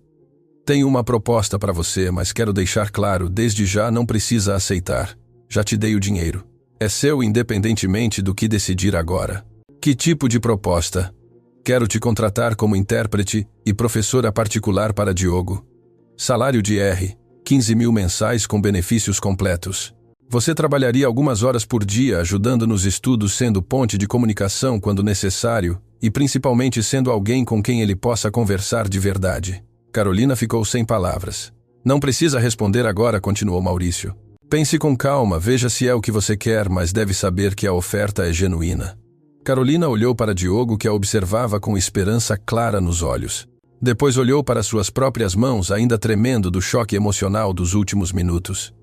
Tenho uma proposta para você, mas quero deixar claro, desde já não precisa aceitar. Já te dei o dinheiro. É seu independentemente do que decidir agora. Que tipo de proposta? Quero te contratar como intérprete e professora particular para Diogo. Salário de R, 15 mil mensais com benefícios completos. Você trabalharia algumas horas por dia ajudando nos estudos, sendo ponte de comunicação quando necessário e principalmente sendo alguém com quem ele possa conversar de verdade. Carolina ficou sem palavras. Não precisa responder agora, continuou Maurício. Pense com calma, veja se é o que você quer, mas deve saber que a oferta é genuína. Carolina olhou para Diogo, que a observava com esperança clara nos olhos. Depois olhou para suas próprias mãos, ainda tremendo do choque emocional dos últimos minutos.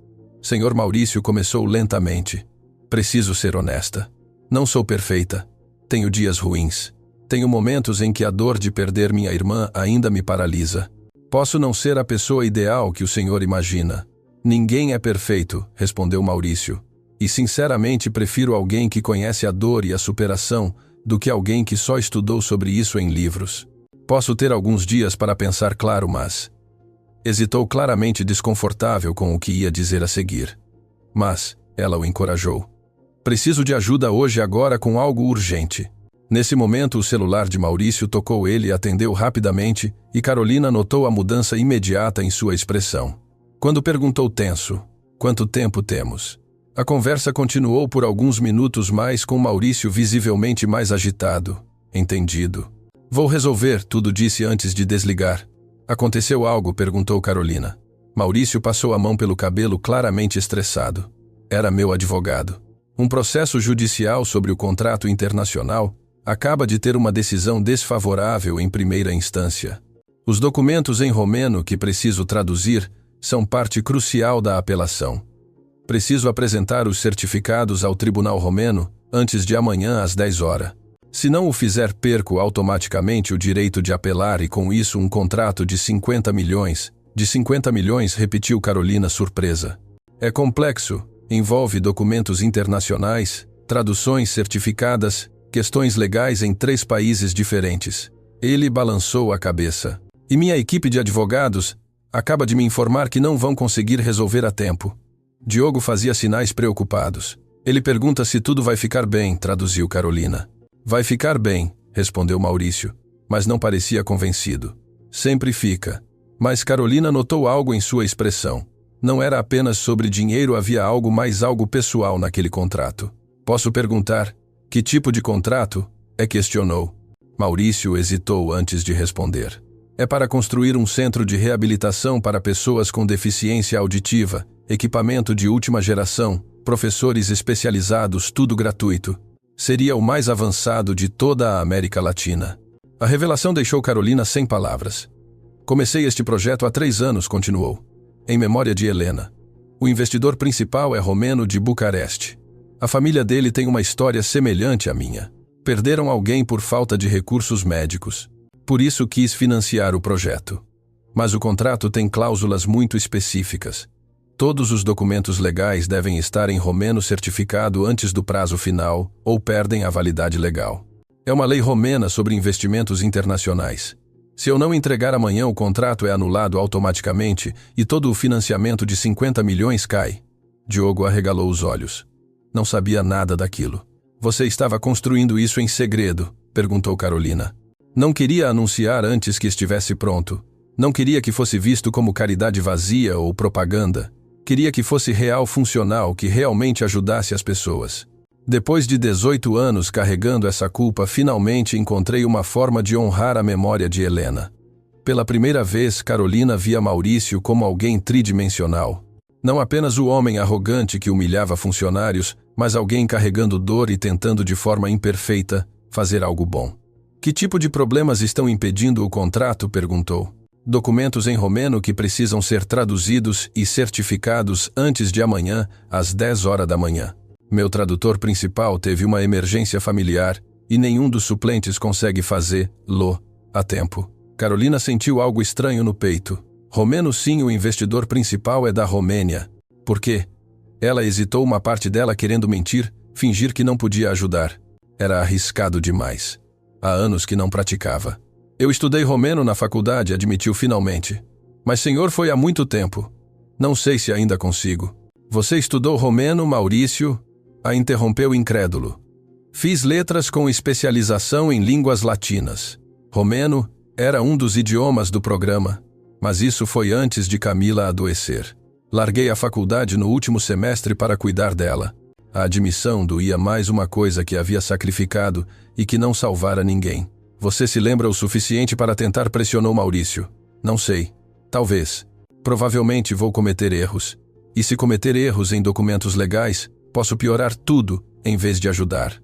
Senhor Maurício, começou lentamente. Preciso ser honesta. Não sou perfeita. Tenho dias ruins. Tenho momentos em que a dor de perder minha irmã ainda me paralisa. Posso não ser a pessoa ideal que o senhor imagina. Ninguém é perfeito, respondeu Maurício. E sinceramente prefiro alguém que conhece a dor e a superação do que alguém que só estudou sobre isso em livros. Posso ter alguns dias para pensar claro, mas... Hesitou, claramente desconfortável com o que ia dizer a seguir. Mas ela o encorajou. Preciso de ajuda hoje, agora, com algo urgente. Nesse momento, o celular de Maurício tocou. Ele atendeu rapidamente e Carolina notou a mudança imediata em sua expressão. Quando perguntou tenso, quanto tempo temos? A conversa continuou por alguns minutos mais, com Maurício visivelmente mais agitado. Entendido. Vou resolver tudo, disse antes de desligar. Aconteceu algo? Perguntou Carolina. Maurício passou a mão pelo cabelo, claramente estressado. Era meu advogado. Um processo judicial sobre o contrato internacional acaba de ter uma decisão desfavorável em primeira instância. Os documentos em romeno que preciso traduzir são parte crucial da apelação. Preciso apresentar os certificados ao Tribunal Romeno antes de amanhã às 10 horas. Se não o fizer, perco automaticamente o direito de apelar e com isso um contrato de 50 milhões. De 50 milhões, repetiu Carolina, surpresa. É complexo, envolve documentos internacionais, traduções certificadas, questões legais em 3 países diferentes. Ele balançou a cabeça. E minha equipe de advogados acaba de me informar que não vão conseguir resolver a tempo. Diogo fazia sinais preocupados. Ele pergunta se tudo vai ficar bem, traduziu Carolina. Vai ficar bem, respondeu Maurício, mas não parecia convencido. Sempre fica. Mas Carolina notou algo em sua expressão. Não era apenas sobre dinheiro, havia algo mais, algo pessoal naquele contrato. Posso perguntar, que tipo de contrato? Questionou. Maurício hesitou antes de responder. É para construir um centro de reabilitação para pessoas com deficiência auditiva, equipamento de última geração, professores especializados, tudo gratuito. Seria o mais avançado de toda a América Latina. A revelação deixou Carolina sem palavras. Comecei este projeto há 3 anos, continuou. Em memória de Helena. O investidor principal é romeno de Bucareste. A família dele tem uma história semelhante à minha. Perderam alguém por falta de recursos médicos. Por isso quis financiar o projeto. Mas o contrato tem cláusulas muito específicas. Todos os documentos legais devem estar em romeno certificado antes do prazo final ou perdem a validade legal. É uma lei romena sobre investimentos internacionais. Se eu não entregar amanhã, o contrato é anulado automaticamente e todo o financiamento de 50 milhões cai. Diogo arregalou os olhos. Não sabia nada daquilo. Você estava construindo isso em segredo? Perguntou Carolina. Não queria anunciar antes que estivesse pronto. Não queria que fosse visto como caridade vazia ou propaganda. Queria que fosse real, funcional, que realmente ajudasse as pessoas. Depois de 18 anos carregando essa culpa, finalmente encontrei uma forma de honrar a memória de Helena. Pela primeira vez, Carolina via Maurício como alguém tridimensional. Não apenas o homem arrogante que humilhava funcionários, mas alguém carregando dor e tentando de forma imperfeita fazer algo bom. Que tipo de problemas estão impedindo o contrato? Perguntou. Documentos em romeno que precisam ser traduzidos e certificados antes de amanhã, às 10 horas da manhã. Meu tradutor principal teve uma emergência familiar e nenhum dos suplentes consegue fazê-lo a tempo. Carolina sentiu algo estranho no peito. Romeno, sim, o investidor principal é da Romênia. Por quê? Ela hesitou, uma parte dela querendo mentir, fingir que não podia ajudar. Era arriscado demais. Há anos que não praticava. Eu estudei romeno na faculdade, admitiu finalmente. Mas senhor, foi há muito tempo. Não sei se ainda consigo. Você estudou romeno, Maurício? A interrompeu incrédulo. Fiz letras com especialização em línguas latinas. Romeno era um dos idiomas do programa, mas isso foi antes de Camila adoecer. Larguei a faculdade no último semestre para cuidar dela. A admissão doía, mais uma coisa que havia sacrificado e que não salvara ninguém. Você se lembra o suficiente para tentar? Pressionou Maurício. Não sei. Talvez. Provavelmente vou cometer erros. E se cometer erros em documentos legais, posso piorar tudo em vez de ajudar.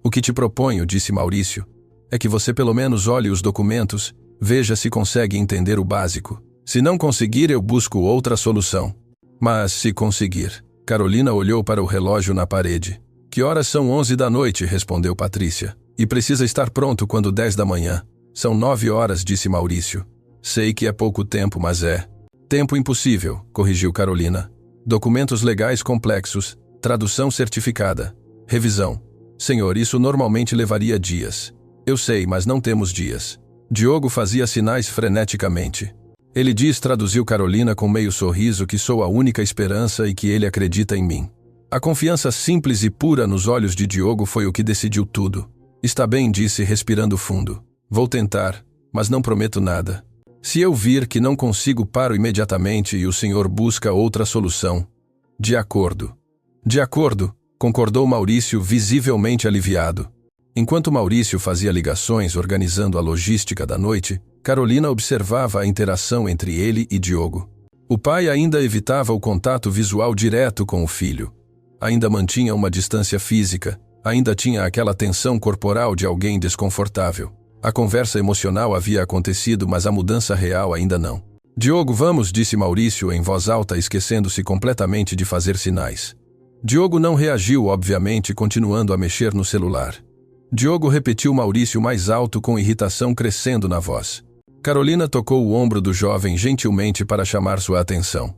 O que te proponho, disse Maurício, é que você pelo menos olhe os documentos, Veja se consegue entender o básico. Se não conseguir, eu busco outra solução. Mas, se conseguir... Carolina olhou para o relógio na parede. Que horas são? 11 da noite, respondeu Patrícia. E precisa estar pronto quando 10 da manhã. São 9 horas, disse Maurício. Sei que é pouco tempo, mas é... Tempo impossível, corrigiu Carolina. Documentos legais complexos, tradução certificada, revisão. Senhor, isso normalmente levaria dias. Eu sei, mas não temos dias. Diogo fazia sinais freneticamente. Ele diz, traduziu Carolina com meio sorriso, que sou a única esperança e que ele acredita em mim. A confiança simples e pura nos olhos de Diogo foi o que decidiu tudo. Está bem, disse, respirando fundo. Vou tentar, mas não prometo nada. Se eu vir que não consigo, paro imediatamente e o senhor busca outra solução. De acordo. De acordo, concordou Maurício, visivelmente aliviado. Enquanto Maurício fazia ligações organizando a logística da noite, Carolina observava a interação entre ele e Diogo. O pai ainda evitava o contato visual direto com o filho. Ainda mantinha uma distância física, ainda tinha aquela tensão corporal de alguém desconfortável. A conversa emocional havia acontecido, mas a mudança real ainda não. Diogo, vamos, disse Maurício em voz alta, esquecendo-se completamente de fazer sinais. Diogo não reagiu, obviamente, continuando a mexer no celular. Diogo repetiu Maurício mais alto, com irritação crescendo na voz. Carolina tocou o ombro do jovem gentilmente para chamar sua atenção.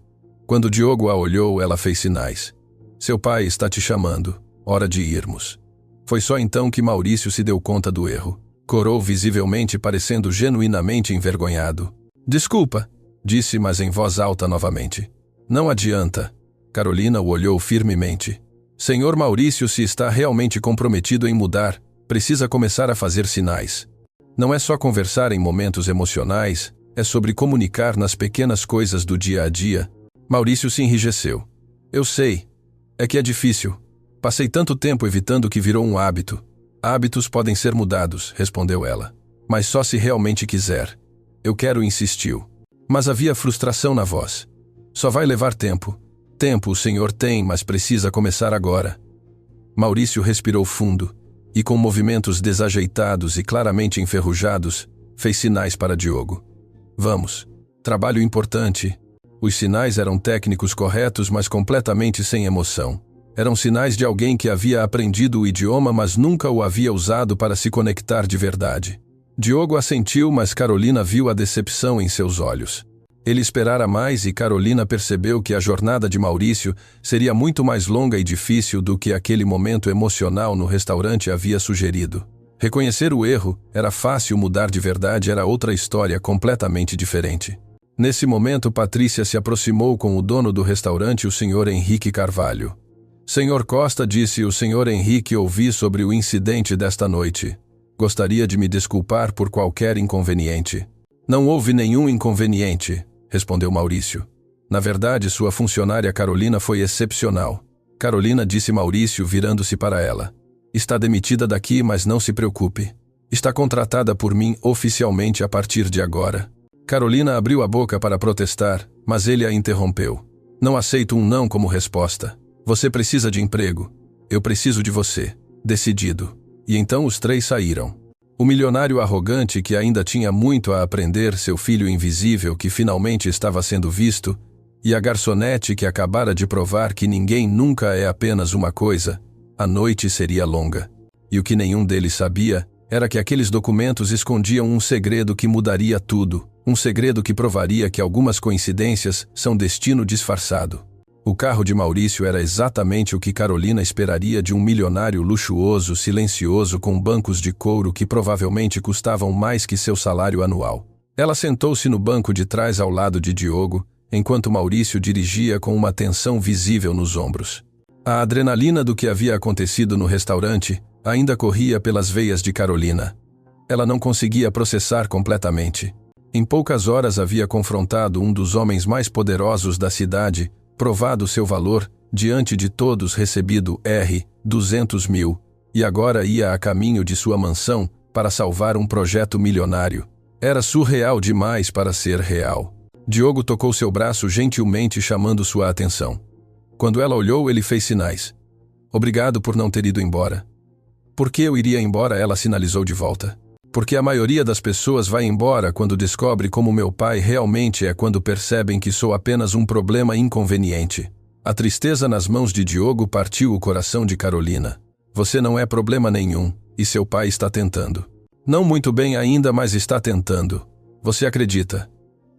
Quando Diogo a olhou, ela fez sinais. Seu pai está te chamando. Hora de irmos. Foi só então que Maurício se deu conta do erro. Corou visivelmente, parecendo genuinamente envergonhado. Desculpa, disse, mas em voz alta novamente. Não adianta. Carolina o olhou firmemente. Senhor Maurício, se está realmente comprometido em mudar, precisa começar a fazer sinais. Não é só conversar em momentos emocionais, é sobre comunicar nas pequenas coisas do dia a dia. Maurício se enrijeceu. Eu sei. É que é difícil. Passei tanto tempo evitando que virou um hábito. Hábitos podem ser mudados, respondeu ela. Mas só se realmente quiser. Eu quero, insistiu. Mas havia frustração na voz. Só vai levar tempo. Tempo o senhor tem, mas precisa começar agora. Maurício respirou fundo e, com movimentos desajeitados e claramente enferrujados, fez sinais para Diogo. Vamos. Trabalho importante. Os sinais eram técnicos corretos, mas completamente sem emoção. Eram sinais de alguém que havia aprendido o idioma, mas nunca o havia usado para se conectar de verdade. Diogo assentiu, mas Carolina viu a decepção em seus olhos. Ele esperara mais e Carolina percebeu que a jornada de Maurício seria muito mais longa e difícil do que aquele momento emocional no restaurante havia sugerido. Reconhecer o erro era fácil, mudar de verdade era outra história completamente diferente. Nesse momento, Patrícia se aproximou com o dono do restaurante, o Sr. Henrique Carvalho. Senhor Costa, disse o Sr. Henrique, ouvi sobre o incidente desta noite. Gostaria de me desculpar por qualquer inconveniente. Não houve nenhum inconveniente, respondeu Maurício. Na verdade, sua funcionária Carolina foi excepcional. Carolina, disse Maurício, virando-se para ela. Está demitida daqui, mas não se preocupe. Está contratada por mim oficialmente a partir de agora. Carolina abriu a boca para protestar, mas ele a interrompeu. Não aceito um não como resposta. Você precisa de emprego. Eu preciso de você. Decidido. E então os três saíram. O milionário arrogante, que ainda tinha muito a aprender, seu filho invisível, que finalmente estava sendo visto, e a garçonete, que acabara de provar que ninguém nunca é apenas uma coisa, a noite seria longa. E o que nenhum deles sabia era que aqueles documentos escondiam um segredo que mudaria tudo, um segredo que provaria que algumas coincidências são destino disfarçado. O carro de Maurício era exatamente o que Carolina esperaria de um milionário luxuoso, silencioso, com bancos de couro que provavelmente custavam mais que seu salário anual. Ela sentou-se no banco de trás ao lado de Diogo, enquanto Maurício dirigia com uma tensão visível nos ombros. A adrenalina do que havia acontecido no restaurante ainda corria pelas veias de Carolina. Ela não conseguia processar completamente. Em poucas horas havia confrontado um dos homens mais poderosos da cidade, provado seu valor, diante de todos recebido 200 mil, e agora ia a caminho de sua mansão para salvar um projeto milionário. Era surreal demais para ser real. Diogo tocou seu braço gentilmente, chamando sua atenção. Quando ela olhou, ele fez sinais. Obrigado por não ter ido embora. Por que eu iria embora? Ela sinalizou de volta. Porque a maioria das pessoas vai embora quando descobre como meu pai realmente é, quando percebem que sou apenas um problema inconveniente. A tristeza nas mãos de Diogo partiu o coração de Carolina. Você não é problema nenhum, e seu pai está tentando. Não muito bem ainda, mas está tentando. Você acredita?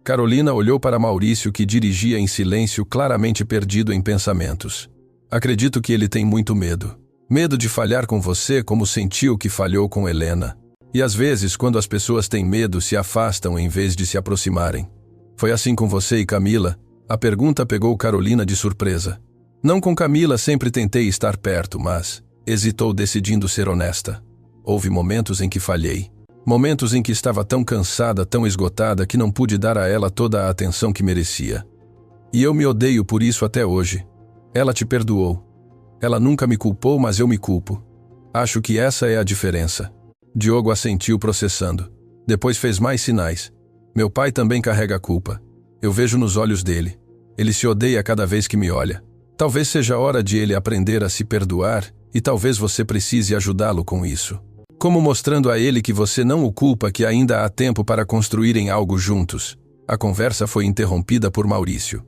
Carolina olhou para Maurício, que dirigia em silêncio, claramente perdido em pensamentos. Acredito que ele tem muito medo. Medo de falhar com você, como sentiu que falhou com Helena. E às vezes, quando as pessoas têm medo, se afastam em vez de se aproximarem. Foi assim com você e Camila? A pergunta pegou Carolina de surpresa. Não, com Camila sempre tentei estar perto, mas hesitou, decidindo ser honesta. Houve momentos em que falhei. Momentos em que estava tão cansada, tão esgotada, que não pude dar a ela toda a atenção que merecia. E eu me odeio por isso até hoje. Ela te perdoou. Ela nunca me culpou, mas eu me culpo. Acho que essa é a diferença. Diogo assentiu, processando. Depois fez mais sinais. Meu pai também carrega a culpa. Eu vejo nos olhos dele. Ele se odeia cada vez que me olha. Talvez seja a hora de ele aprender a se perdoar, e talvez você precise ajudá-lo com isso. Como mostrando a ele que você não o culpa, que ainda há tempo para construírem algo juntos. A conversa foi interrompida por Maurício.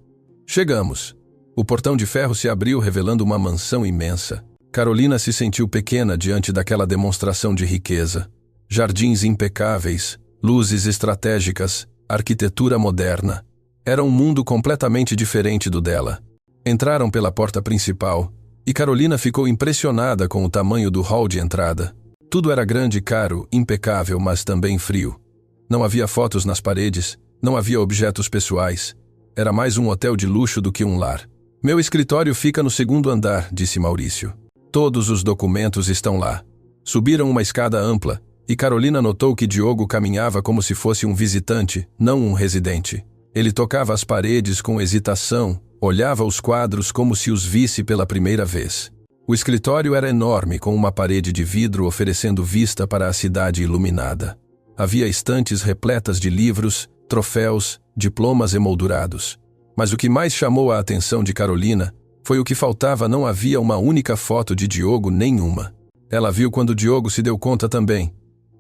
Chegamos. O portão de ferro se abriu, revelando uma mansão imensa. Carolina se sentiu pequena diante daquela demonstração de riqueza. Jardins impecáveis, luzes estratégicas, arquitetura moderna. Era um mundo completamente diferente do dela. Entraram pela porta principal, e Carolina ficou impressionada com o tamanho do hall de entrada. Tudo era grande, caro, impecável, mas também frio. Não havia fotos nas paredes, não havia objetos pessoais. Era mais um hotel de luxo do que um lar. Meu escritório fica no segundo andar, disse Maurício. Todos os documentos estão lá. Subiram uma escada ampla, e Carolina notou que Diogo caminhava como se fosse um visitante, não um residente. Ele tocava as paredes com hesitação, olhava os quadros como se os visse pela primeira vez. O escritório era enorme, com uma parede de vidro oferecendo vista para a cidade iluminada. Havia estantes repletas de livros, troféus, diplomas emoldurados. Mas o que mais chamou a atenção de Carolina foi o que faltava. Não havia uma única foto de Diogo, nenhuma. Ela viu quando Diogo se deu conta também.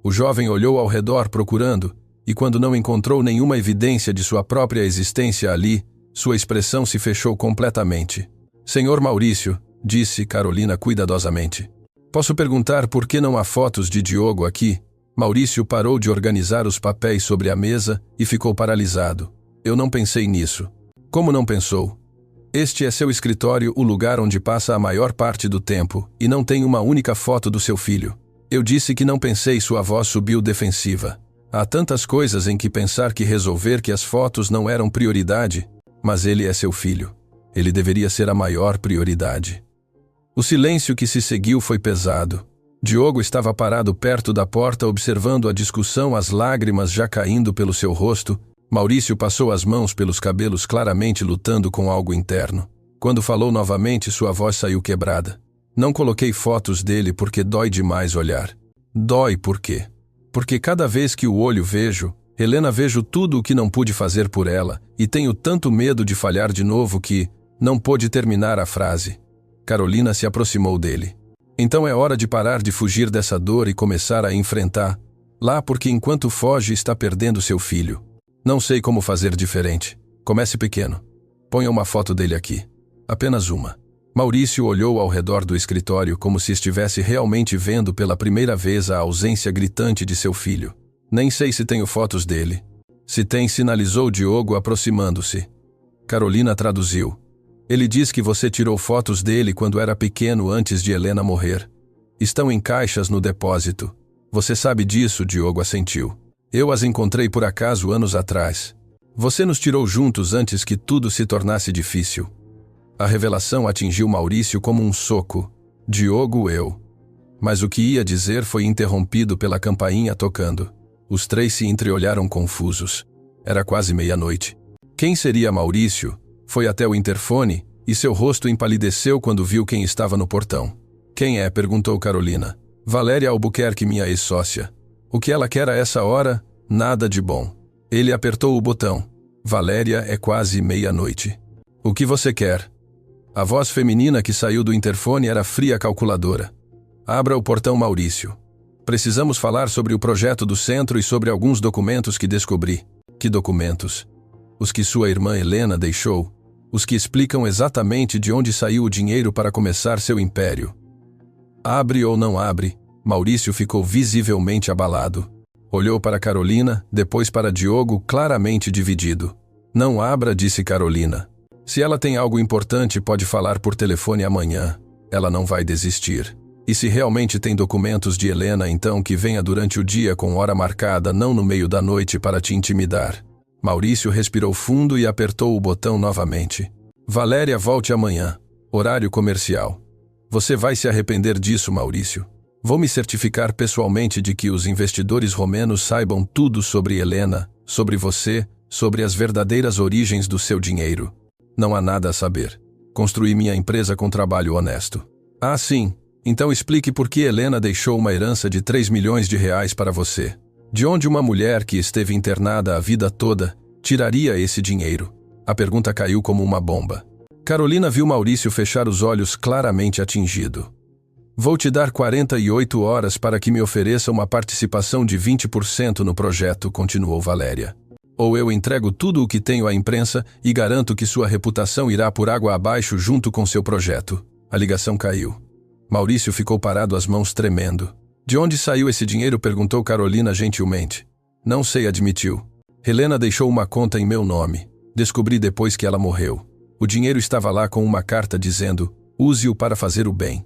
O jovem olhou ao redor procurando, e quando não encontrou nenhuma evidência de sua própria existência ali, sua expressão se fechou completamente. Senhor Maurício, disse Carolina cuidadosamente. Posso perguntar por que não há fotos de Diogo aqui? Maurício parou de organizar os papéis sobre a mesa e ficou paralisado. Eu não pensei nisso. Como não pensou? Este é seu escritório, o lugar onde passa a maior parte do tempo, e não tem uma única foto do seu filho. Eu disse que não pensei, sua voz subiu defensiva. Há tantas coisas em que pensar que resolver que as fotos não eram prioridade, mas ele é seu filho. Ele deveria ser a maior prioridade. O silêncio que se seguiu foi pesado. Diogo estava parado perto da porta observando a discussão, as lágrimas já caindo pelo seu rosto. Maurício passou as mãos pelos cabelos, claramente lutando com algo interno. Quando falou novamente, sua voz saiu quebrada. Não coloquei fotos dele porque dói demais olhar. Dói por quê? Porque cada vez que o olho vejo, Helena, vejo tudo o que não pude fazer por ela, e tenho tanto medo de falhar de novo que não pôde terminar a frase. Carolina se aproximou dele. Então é hora de parar de fugir dessa dor e começar a enfrentar. Lá, porque enquanto foge está perdendo seu filho. Não sei como fazer diferente. Comece pequeno. Ponha uma foto dele aqui. Apenas uma. Maurício olhou ao redor do escritório como se estivesse realmente vendo pela primeira vez a ausência gritante de seu filho. Nem sei se tenho fotos dele. Se tem, sinalizou Diogo, aproximando-se. Carolina traduziu. Ele diz que você tirou fotos dele quando era pequeno, antes de Helena morrer. Estão em caixas no depósito. Você sabe disso, Diogo assentiu. Eu as encontrei por acaso anos atrás. Você nos tirou juntos antes que tudo se tornasse difícil. A revelação atingiu Maurício como um soco. Diogo, eu. Mas o que ia dizer foi interrompido pela campainha tocando. Os três se entreolharam confusos. Era quase meia-noite. Quem seria Maurício? Foi até o interfone, e seu rosto empalideceu quando viu quem estava no portão. Quem é? Perguntou Carolina. Valéria Albuquerque, minha ex-sócia. O que ela quer a essa hora? Nada de bom. Ele apertou o botão. Valéria, é quase meia-noite. O que você quer? A voz feminina que saiu do interfone era fria, calculadora. Abra o portão, Maurício. Precisamos falar sobre o projeto do centro e sobre alguns documentos que descobri. Que documentos? Os que sua irmã Helena deixou. Os que explicam exatamente de onde saiu o dinheiro para começar seu império. Abre ou não abre? Maurício ficou visivelmente abalado. Olhou para Carolina, depois para Diogo, claramente dividido. Não abra, disse Carolina. Se ela tem algo importante, pode falar por telefone amanhã. Ela não vai desistir. E se realmente tem documentos de Helena, então que venha durante o dia com hora marcada, não no meio da noite para te intimidar. Maurício respirou fundo e apertou o botão novamente. Valéria, volte amanhã. Horário comercial. Você vai se arrepender disso, Maurício. Vou me certificar pessoalmente de que os investidores romenos saibam tudo sobre Helena, sobre você, sobre as verdadeiras origens do seu dinheiro. Não há nada a saber. Construí minha empresa com trabalho honesto. Ah, sim. Então explique por que Helena deixou uma herança de 3 milhões de reais para você. De onde uma mulher que esteve internada a vida toda tiraria esse dinheiro? A pergunta caiu como uma bomba. Carolina viu Maurício fechar os olhos, claramente atingido. Vou te dar 48 horas para que me ofereça uma participação de 20% no projeto, continuou Valéria. Ou eu entrego tudo o que tenho à imprensa e garanto que sua reputação irá por água abaixo junto com seu projeto. A ligação caiu. Maurício ficou parado, as mãos tremendo. De onde saiu esse dinheiro? Perguntou Carolina gentilmente. Não sei, admitiu. Helena deixou uma conta em meu nome. Descobri depois que ela morreu. O dinheiro estava lá com uma carta dizendo: use-o para fazer o bem.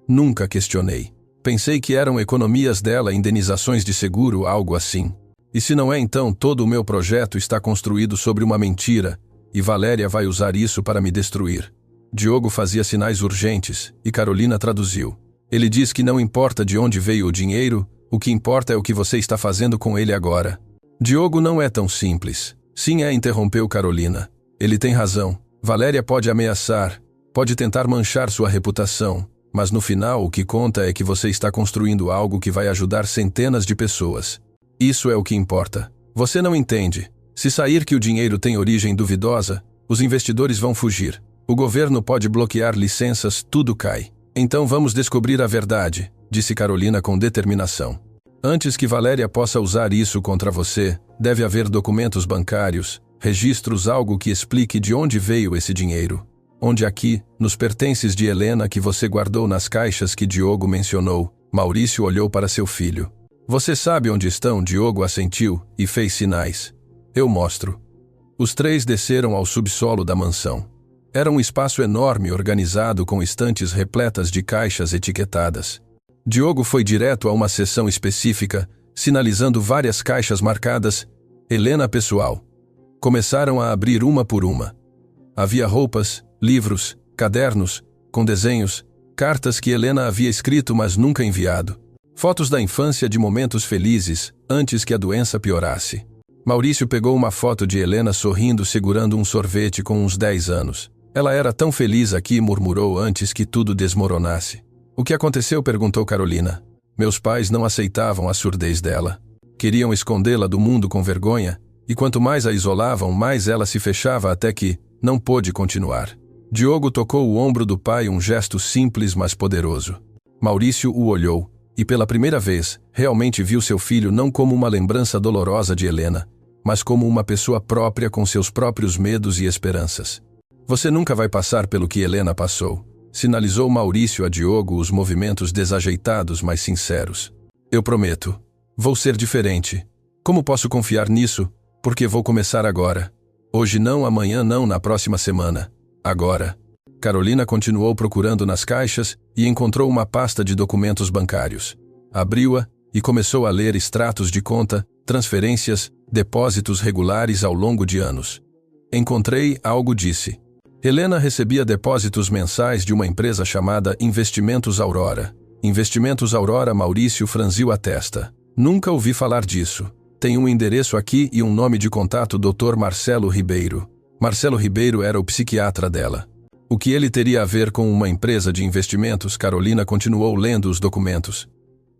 Nunca questionei. Pensei que eram economias dela, indenizações de seguro, algo assim. E se não é, então todo o meu projeto está construído sobre uma mentira, e Valéria vai usar isso para me destruir. Diogo fazia sinais urgentes, e Carolina traduziu. Ele diz que não importa de onde veio o dinheiro, o que importa é o que você está fazendo com ele agora. Diogo não é tão simples. Sim, interrompeu Carolina. Ele tem razão. Valéria pode ameaçar, pode tentar manchar sua reputação, mas no final o que conta é que você está construindo algo que vai ajudar centenas de pessoas. Isso é o que importa. Você não entende. Se sair que o dinheiro tem origem duvidosa, os investidores vão fugir. O governo pode bloquear licenças, tudo cai. Então vamos descobrir a verdade, disse Carolina com determinação. Antes que Valéria possa usar isso contra você, deve haver documentos bancários, registros, algo que explique de onde veio esse dinheiro. Onde aqui, nos pertences de Helena que você guardou nas caixas que Diogo mencionou. Maurício olhou para seu filho. Você sabe onde estão? Diogo assentiu e fez sinais. Eu mostro. Os três desceram ao subsolo da mansão. Era um espaço enorme organizado com estantes repletas de caixas etiquetadas. Diogo foi direto a uma seção específica, sinalizando várias caixas marcadas Helena Pessoal. Começaram a abrir uma por uma. Havia roupas, livros, cadernos, com desenhos, cartas que Helena havia escrito mas nunca enviado. Fotos da infância, de momentos felizes, antes que a doença piorasse. Maurício pegou uma foto de Helena sorrindo segurando um sorvete com uns 10 anos. Ela era tão feliz aqui, murmurou antes que tudo desmoronasse. O que aconteceu? Perguntou Carolina. Meus pais não aceitavam a surdez dela. Queriam escondê-la do mundo com vergonha, e quanto mais a isolavam, mais ela se fechava até que não pôde continuar. Diogo tocou o ombro do pai, um gesto simples mas poderoso. Maurício o olhou, e pela primeira vez, realmente viu seu filho não como uma lembrança dolorosa de Helena, mas como uma pessoa própria com seus próprios medos e esperanças. Você nunca vai passar pelo que Helena passou, sinalizou Maurício a Diogo, os movimentos desajeitados mas sinceros. Eu prometo. Vou ser diferente. Como posso confiar nisso? Porque vou começar agora. Hoje não, amanhã não, na próxima semana. Agora. Carolina continuou procurando nas caixas e encontrou uma pasta de documentos bancários. Abriu-a e começou a ler extratos de conta, transferências, depósitos regulares ao longo de anos. Encontrei algo, disse. Helena recebia depósitos mensais de uma empresa chamada Investimentos Aurora. Investimentos Aurora. Maurício franziu a testa. Nunca ouvi falar disso. Tem um endereço aqui e um nome de contato, Dr. Marcelo Ribeiro. Marcelo Ribeiro era o psiquiatra dela. O que ele teria a ver com uma empresa de investimentos? Carolina continuou lendo os documentos.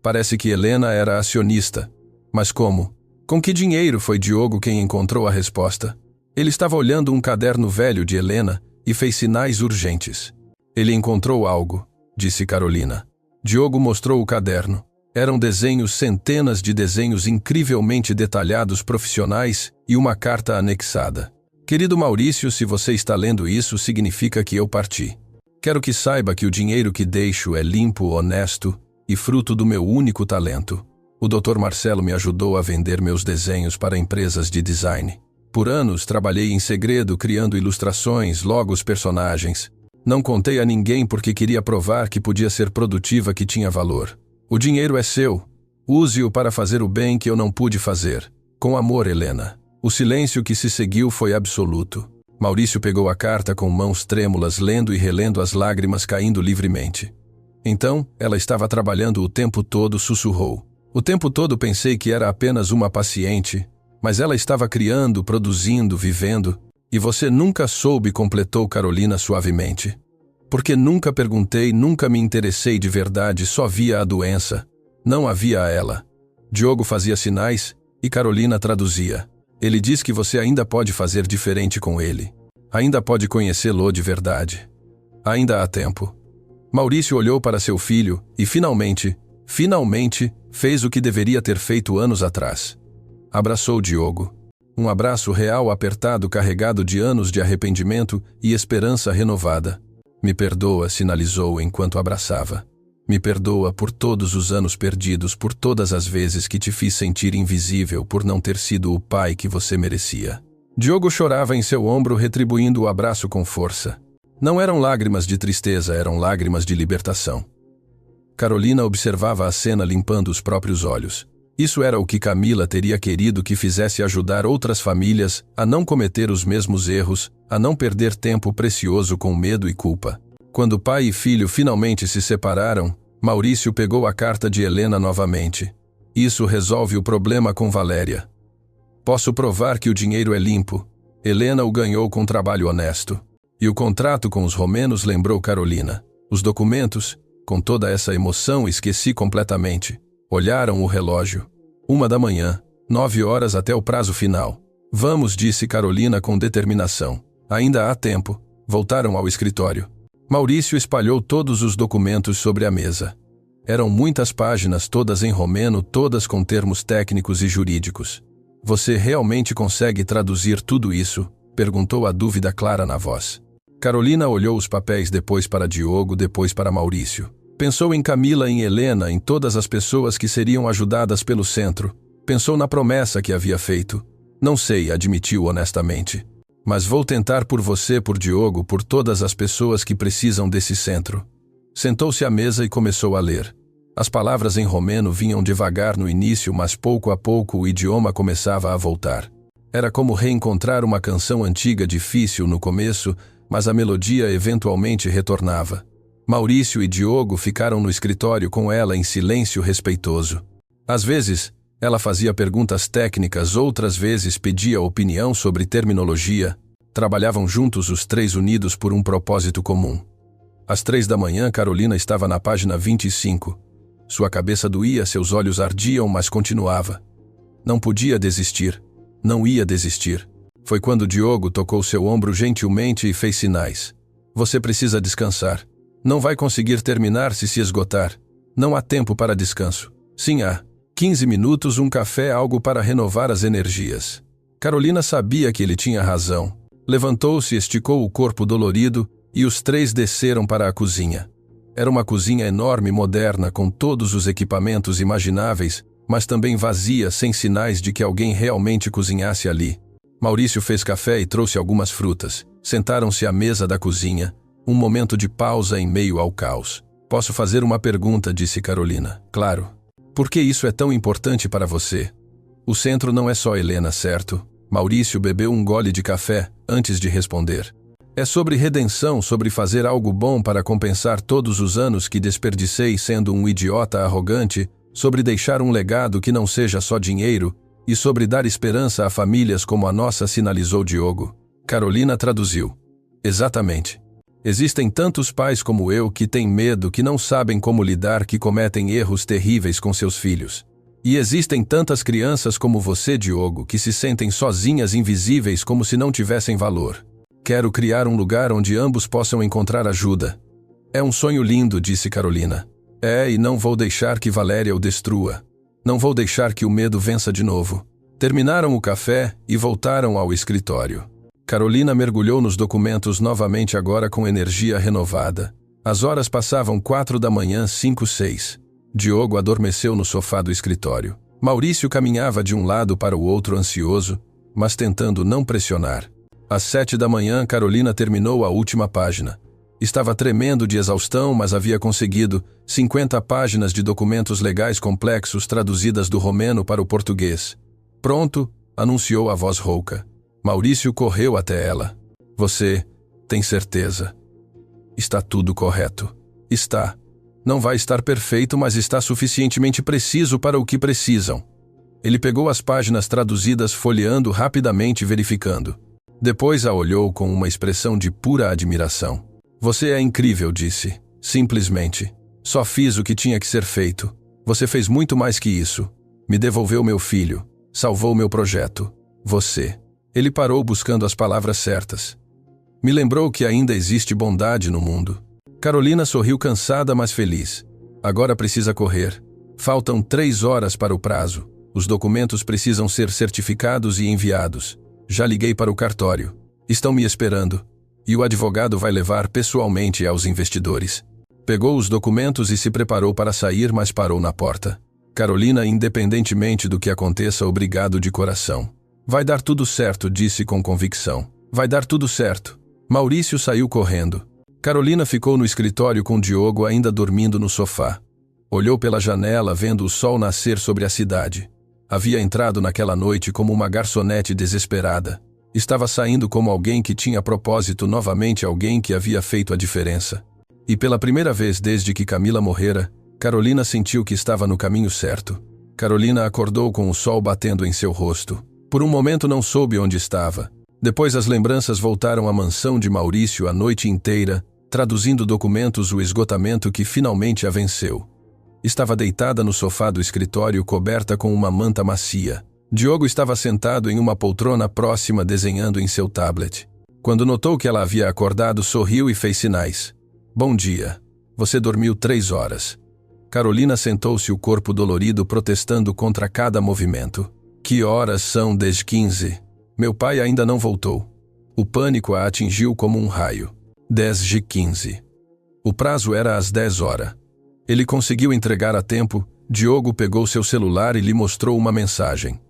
Parece que Helena era acionista. Mas como? Com que dinheiro? Foi Diogo quem encontrou a resposta. Ele estava olhando um caderno velho de Helena e fez sinais urgentes. Ele encontrou algo, disse Carolina. Diogo mostrou o caderno. Eram desenhos, centenas de desenhos incrivelmente detalhados profissionais e uma carta anexada. Querido Maurício, se você está lendo isso, significa que eu parti. Quero que saiba que o dinheiro que deixo é limpo, honesto e fruto do meu único talento. O Dr. Marcelo me ajudou a vender meus desenhos para empresas de design. Por anos, trabalhei em segredo criando ilustrações, logos, personagens. Não contei a ninguém porque queria provar que podia ser produtiva, que tinha valor. O dinheiro é seu. Use-o para fazer o bem que eu não pude fazer. Com amor, Helena. O silêncio que se seguiu foi absoluto. Maurício pegou a carta com mãos trêmulas, lendo e relendo, as lágrimas caindo livremente. Então, ela estava trabalhando o tempo todo, sussurrou. O tempo todo pensei que era apenas uma paciente, mas ela estava criando, produzindo, vivendo, e você nunca soube, completou Carolina suavemente. Porque nunca perguntei, nunca me interessei de verdade, só via a doença. Não havia a ela. Diogo fazia sinais e Carolina traduzia. Ele diz que você ainda pode fazer diferente com ele. Ainda pode conhecê-lo de verdade. Ainda há tempo. Maurício olhou para seu filho e finalmente, fez o que deveria ter feito anos atrás. Abraçou Diogo. Um abraço real, apertado, carregado de anos de arrependimento e esperança renovada. Me perdoa, sinalizou enquanto abraçava. Me perdoa por todos os anos perdidos, por todas as vezes que te fiz sentir invisível, por não ter sido o pai que você merecia. Diogo chorava em seu ombro, retribuindo o abraço com força. Não eram lágrimas de tristeza, eram lágrimas de libertação. Carolina observava a cena limpando os próprios olhos. Isso era o que Camila teria querido que fizesse, ajudar outras famílias a não cometer os mesmos erros, a não perder tempo precioso com medo e culpa. Quando pai e filho finalmente se separaram, Maurício pegou a carta de Helena novamente. Isso resolve o problema com Valéria. Posso provar que o dinheiro é limpo. Helena o ganhou com trabalho honesto. E o contrato com os romenos, lembrou Carolina. Os documentos, com toda essa emoção, esqueci completamente. Olharam o relógio. 1h, 9 horas até o prazo final. Vamos, disse Carolina com determinação. Ainda há tempo. Voltaram ao escritório. Maurício espalhou todos os documentos sobre a mesa. Eram muitas páginas, todas em romeno, todas com termos técnicos e jurídicos. Você realmente consegue traduzir tudo isso? Perguntou, a dúvida clara na voz. Carolina olhou os papéis, depois para Diogo, depois para Maurício. Pensou em Camila, em Helena, em todas as pessoas que seriam ajudadas pelo centro. Pensou na promessa que havia feito. Não sei, admitiu honestamente. Mas vou tentar por você, por Diogo, por todas as pessoas que precisam desse centro. Sentou-se à mesa e começou a ler. As palavras em romeno vinham devagar no início, mas pouco a pouco o idioma começava a voltar. Era como reencontrar uma canção antiga, difícil no começo, mas a melodia eventualmente retornava. Maurício e Diogo ficaram no escritório com ela em silêncio respeitoso. Às vezes, ela fazia perguntas técnicas, outras vezes pedia opinião sobre terminologia. Trabalhavam juntos, os três unidos por um propósito comum. Às 3h, Carolina estava na página 25. Sua cabeça doía, seus olhos ardiam, mas continuava. Não podia desistir. Não ia desistir. Foi quando Diogo tocou seu ombro gentilmente e fez sinais. Você precisa descansar. Não vai conseguir terminar se esgotar. Não há tempo para descanso. Sim, há. 15 minutos, um café, algo para renovar as energias. Carolina sabia que ele tinha razão. Levantou-se, esticou o corpo dolorido e os três desceram para a cozinha. Era uma cozinha enorme, moderna, com todos os equipamentos imagináveis, mas também vazia, sem sinais de que alguém realmente cozinhasse ali. Maurício fez café e trouxe algumas frutas. Sentaram-se à mesa da cozinha. Um momento de pausa em meio ao caos. Posso fazer uma pergunta, disse Carolina. Claro. Por que isso é tão importante para você? O centro não é só Helena, certo? Maurício bebeu um gole de café antes de responder. É sobre redenção, sobre fazer algo bom para compensar todos os anos que desperdicei sendo um idiota arrogante, sobre deixar um legado que não seja só dinheiro, e sobre dar esperança a famílias como a nossa, sinalizou Diogo. Carolina traduziu. Exatamente. Existem tantos pais como eu que têm medo, que não sabem como lidar, que cometem erros terríveis com seus filhos. E existem tantas crianças como você, Diogo, que se sentem sozinhas, invisíveis, como se não tivessem valor. Quero criar um lugar onde ambos possam encontrar ajuda. É um sonho lindo, disse Carolina. É, e não vou deixar que Valéria o destrua. Não vou deixar que o medo vença de novo. Terminaram o café e voltaram ao escritório. Carolina mergulhou nos documentos novamente, agora com energia renovada. As horas passavam 4 da manhã, 5, 6. Diogo adormeceu no sofá do escritório. Maurício caminhava de um lado para o outro ansioso, mas tentando não pressionar. Às 7 da manhã, Carolina terminou a última página. Estava tremendo de exaustão, mas havia conseguido 50 páginas de documentos legais complexos traduzidas do romeno para o português. Pronto, anunciou a voz rouca. Maurício correu até ela. Você tem certeza? Está tudo correto. Está. Não vai estar perfeito, mas está suficientemente preciso para o que precisam. Ele pegou as páginas traduzidas, folheando rapidamente, verificando. Depois a olhou com uma expressão de pura admiração. Você é incrível, disse. Simplesmente. Só fiz o que tinha que ser feito. Você fez muito mais que isso. Me devolveu meu filho. Salvou meu projeto. Você. Ele parou buscando as palavras certas. Me lembrou que ainda existe bondade no mundo. Carolina sorriu, cansada, mas feliz. Agora precisa correr. Faltam 3 horas para o prazo. Os documentos precisam ser certificados e enviados. Já liguei para o cartório. Estão me esperando. E o advogado vai levar pessoalmente aos investidores. Pegou os documentos e se preparou para sair, mas parou na porta. Carolina, independentemente do que aconteça, obrigado de coração. Vai dar tudo certo, disse com convicção. Vai dar tudo certo. Maurício saiu correndo. Carolina ficou no escritório com Diogo ainda dormindo no sofá. Olhou pela janela, vendo o sol nascer sobre a cidade. Havia entrado naquela noite como uma garçonete desesperada. Estava saindo como alguém que tinha propósito, novamente alguém que havia feito a diferença. E pela primeira vez desde que Camila morrera, Carolina sentiu que estava no caminho certo. Carolina acordou com o sol batendo em seu rosto. Por um momento não soube onde estava. Depois as lembranças voltaram à mansão de Maurício a noite inteira, traduzindo documentos, o esgotamento que finalmente a venceu. Estava deitada no sofá do escritório, coberta com uma manta macia. Diogo estava sentado em uma poltrona próxima, desenhando em seu tablet. Quando notou que ela havia acordado, sorriu e fez sinais. Bom dia. Você dormiu 3 horas. Carolina sentou-se, o corpo dolorido, protestando contra cada movimento. Que horas são? 10h15. Meu pai ainda não voltou. O pânico a atingiu como um raio. 10h15. O prazo era às 10 horas. Ele conseguiu entregar a tempo. Diogo pegou seu celular e lhe mostrou uma mensagem.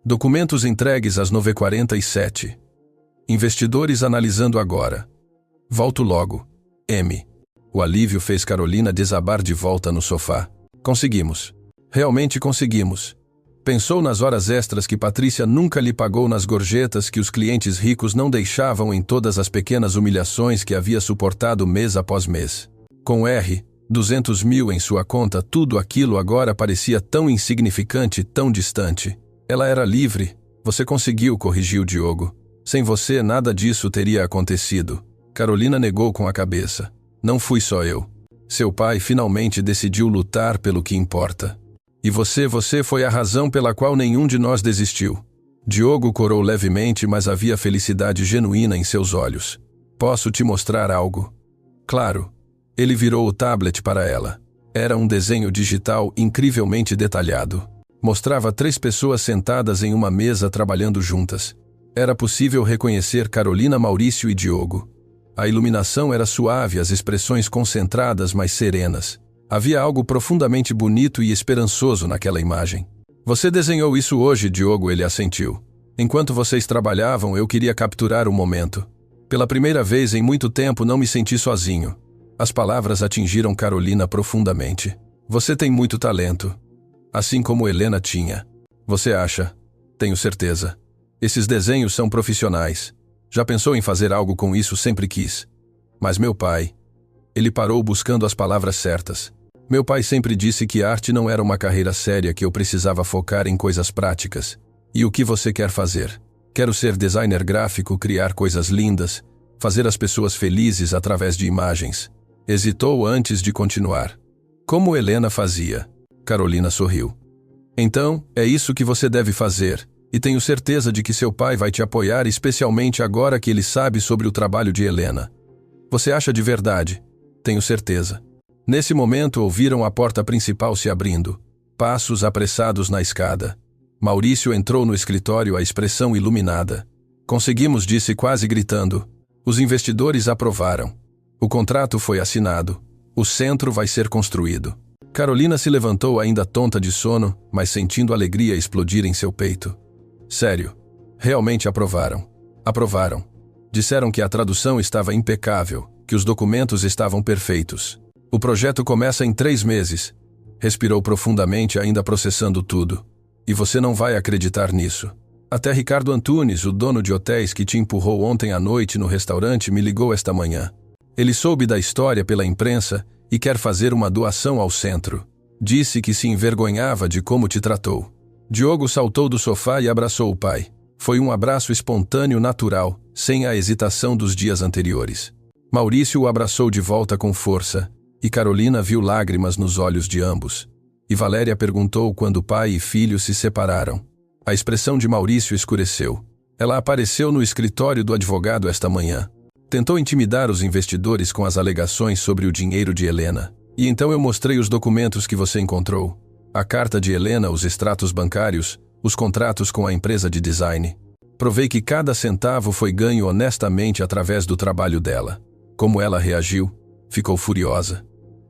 Documentos entregues às 9h47. Investidores analisando agora. Volto logo. M. O alívio fez Carolina desabar de volta no sofá. Conseguimos. Realmente conseguimos. Pensou nas horas extras que Patrícia nunca lhe pagou, nas gorjetas que os clientes ricos não deixavam, em todas as pequenas humilhações que havia suportado mês após mês. Com 200 mil em sua conta, tudo aquilo agora parecia tão insignificante, tão distante. Ela era livre. Você conseguiu, corrigiu Diogo. Sem você, nada disso teria acontecido. Carolina negou com a cabeça. Não fui só eu. Seu pai finalmente decidiu lutar pelo que importa. E você foi a razão pela qual nenhum de nós desistiu. Diogo corou levemente, mas havia felicidade genuína em seus olhos. Posso te mostrar algo? Claro. Ele virou o tablet para ela. Era um desenho digital incrivelmente detalhado. Mostrava 3 pessoas sentadas em uma mesa trabalhando juntas. Era possível reconhecer Carolina, Maurício e Diogo. A iluminação era suave, as expressões concentradas, mas serenas. Havia algo profundamente bonito e esperançoso naquela imagem. Você desenhou isso hoje, Diogo, ele assentiu. Enquanto vocês trabalhavam, eu queria capturar o momento. Pela primeira vez em muito tempo não me senti sozinho. As palavras atingiram Carolina profundamente. Você tem muito talento. Assim como Helena tinha. Você acha? Tenho certeza. Esses desenhos são profissionais. Já pensou em fazer algo com isso? Sempre quis. Mas meu pai... Ele parou buscando as palavras certas. Meu pai sempre disse que arte não era uma carreira séria, que eu precisava focar em coisas práticas. E o que você quer fazer? Quero ser designer gráfico, criar coisas lindas, fazer as pessoas felizes através de imagens. Hesitou antes de continuar. Como Helena fazia. Carolina sorriu. Então, é isso que você deve fazer, e tenho certeza de que seu pai vai te apoiar, especialmente agora que ele sabe sobre o trabalho de Helena. Você acha de verdade? Tenho certeza. Nesse momento ouviram a porta principal se abrindo. Passos apressados na escada. Maurício entrou no escritório, a expressão iluminada. Conseguimos, disse quase gritando. Os investidores aprovaram. O contrato foi assinado. O centro vai ser construído. Carolina se levantou ainda tonta de sono, mas sentindo alegria explodir em seu peito. Sério. Realmente aprovaram. Aprovaram. Disseram que a tradução estava impecável, que os documentos estavam perfeitos. O projeto começa em 3 meses. Respirou profundamente, ainda processando tudo. E você não vai acreditar nisso. Até Ricardo Antunes, o dono de hotéis que te empurrou ontem à noite no restaurante, me ligou esta manhã. Ele soube da história pela imprensa e quer fazer uma doação ao centro. Disse que se envergonhava de como te tratou. Diogo saltou do sofá e abraçou o pai. Foi um abraço espontâneo, natural, sem a hesitação dos dias anteriores. Maurício o abraçou de volta com força, e Carolina viu lágrimas nos olhos de ambos. E Valéria perguntou quando pai e filho se separaram. A expressão de Maurício escureceu. Ela apareceu no escritório do advogado esta manhã. Tentou intimidar os investidores com as alegações sobre o dinheiro de Helena. E então eu mostrei os documentos que você encontrou. A carta de Helena, os extratos bancários, os contratos com a empresa de design. Provei que cada centavo foi ganho honestamente através do trabalho dela. Como ela reagiu? Ficou furiosa.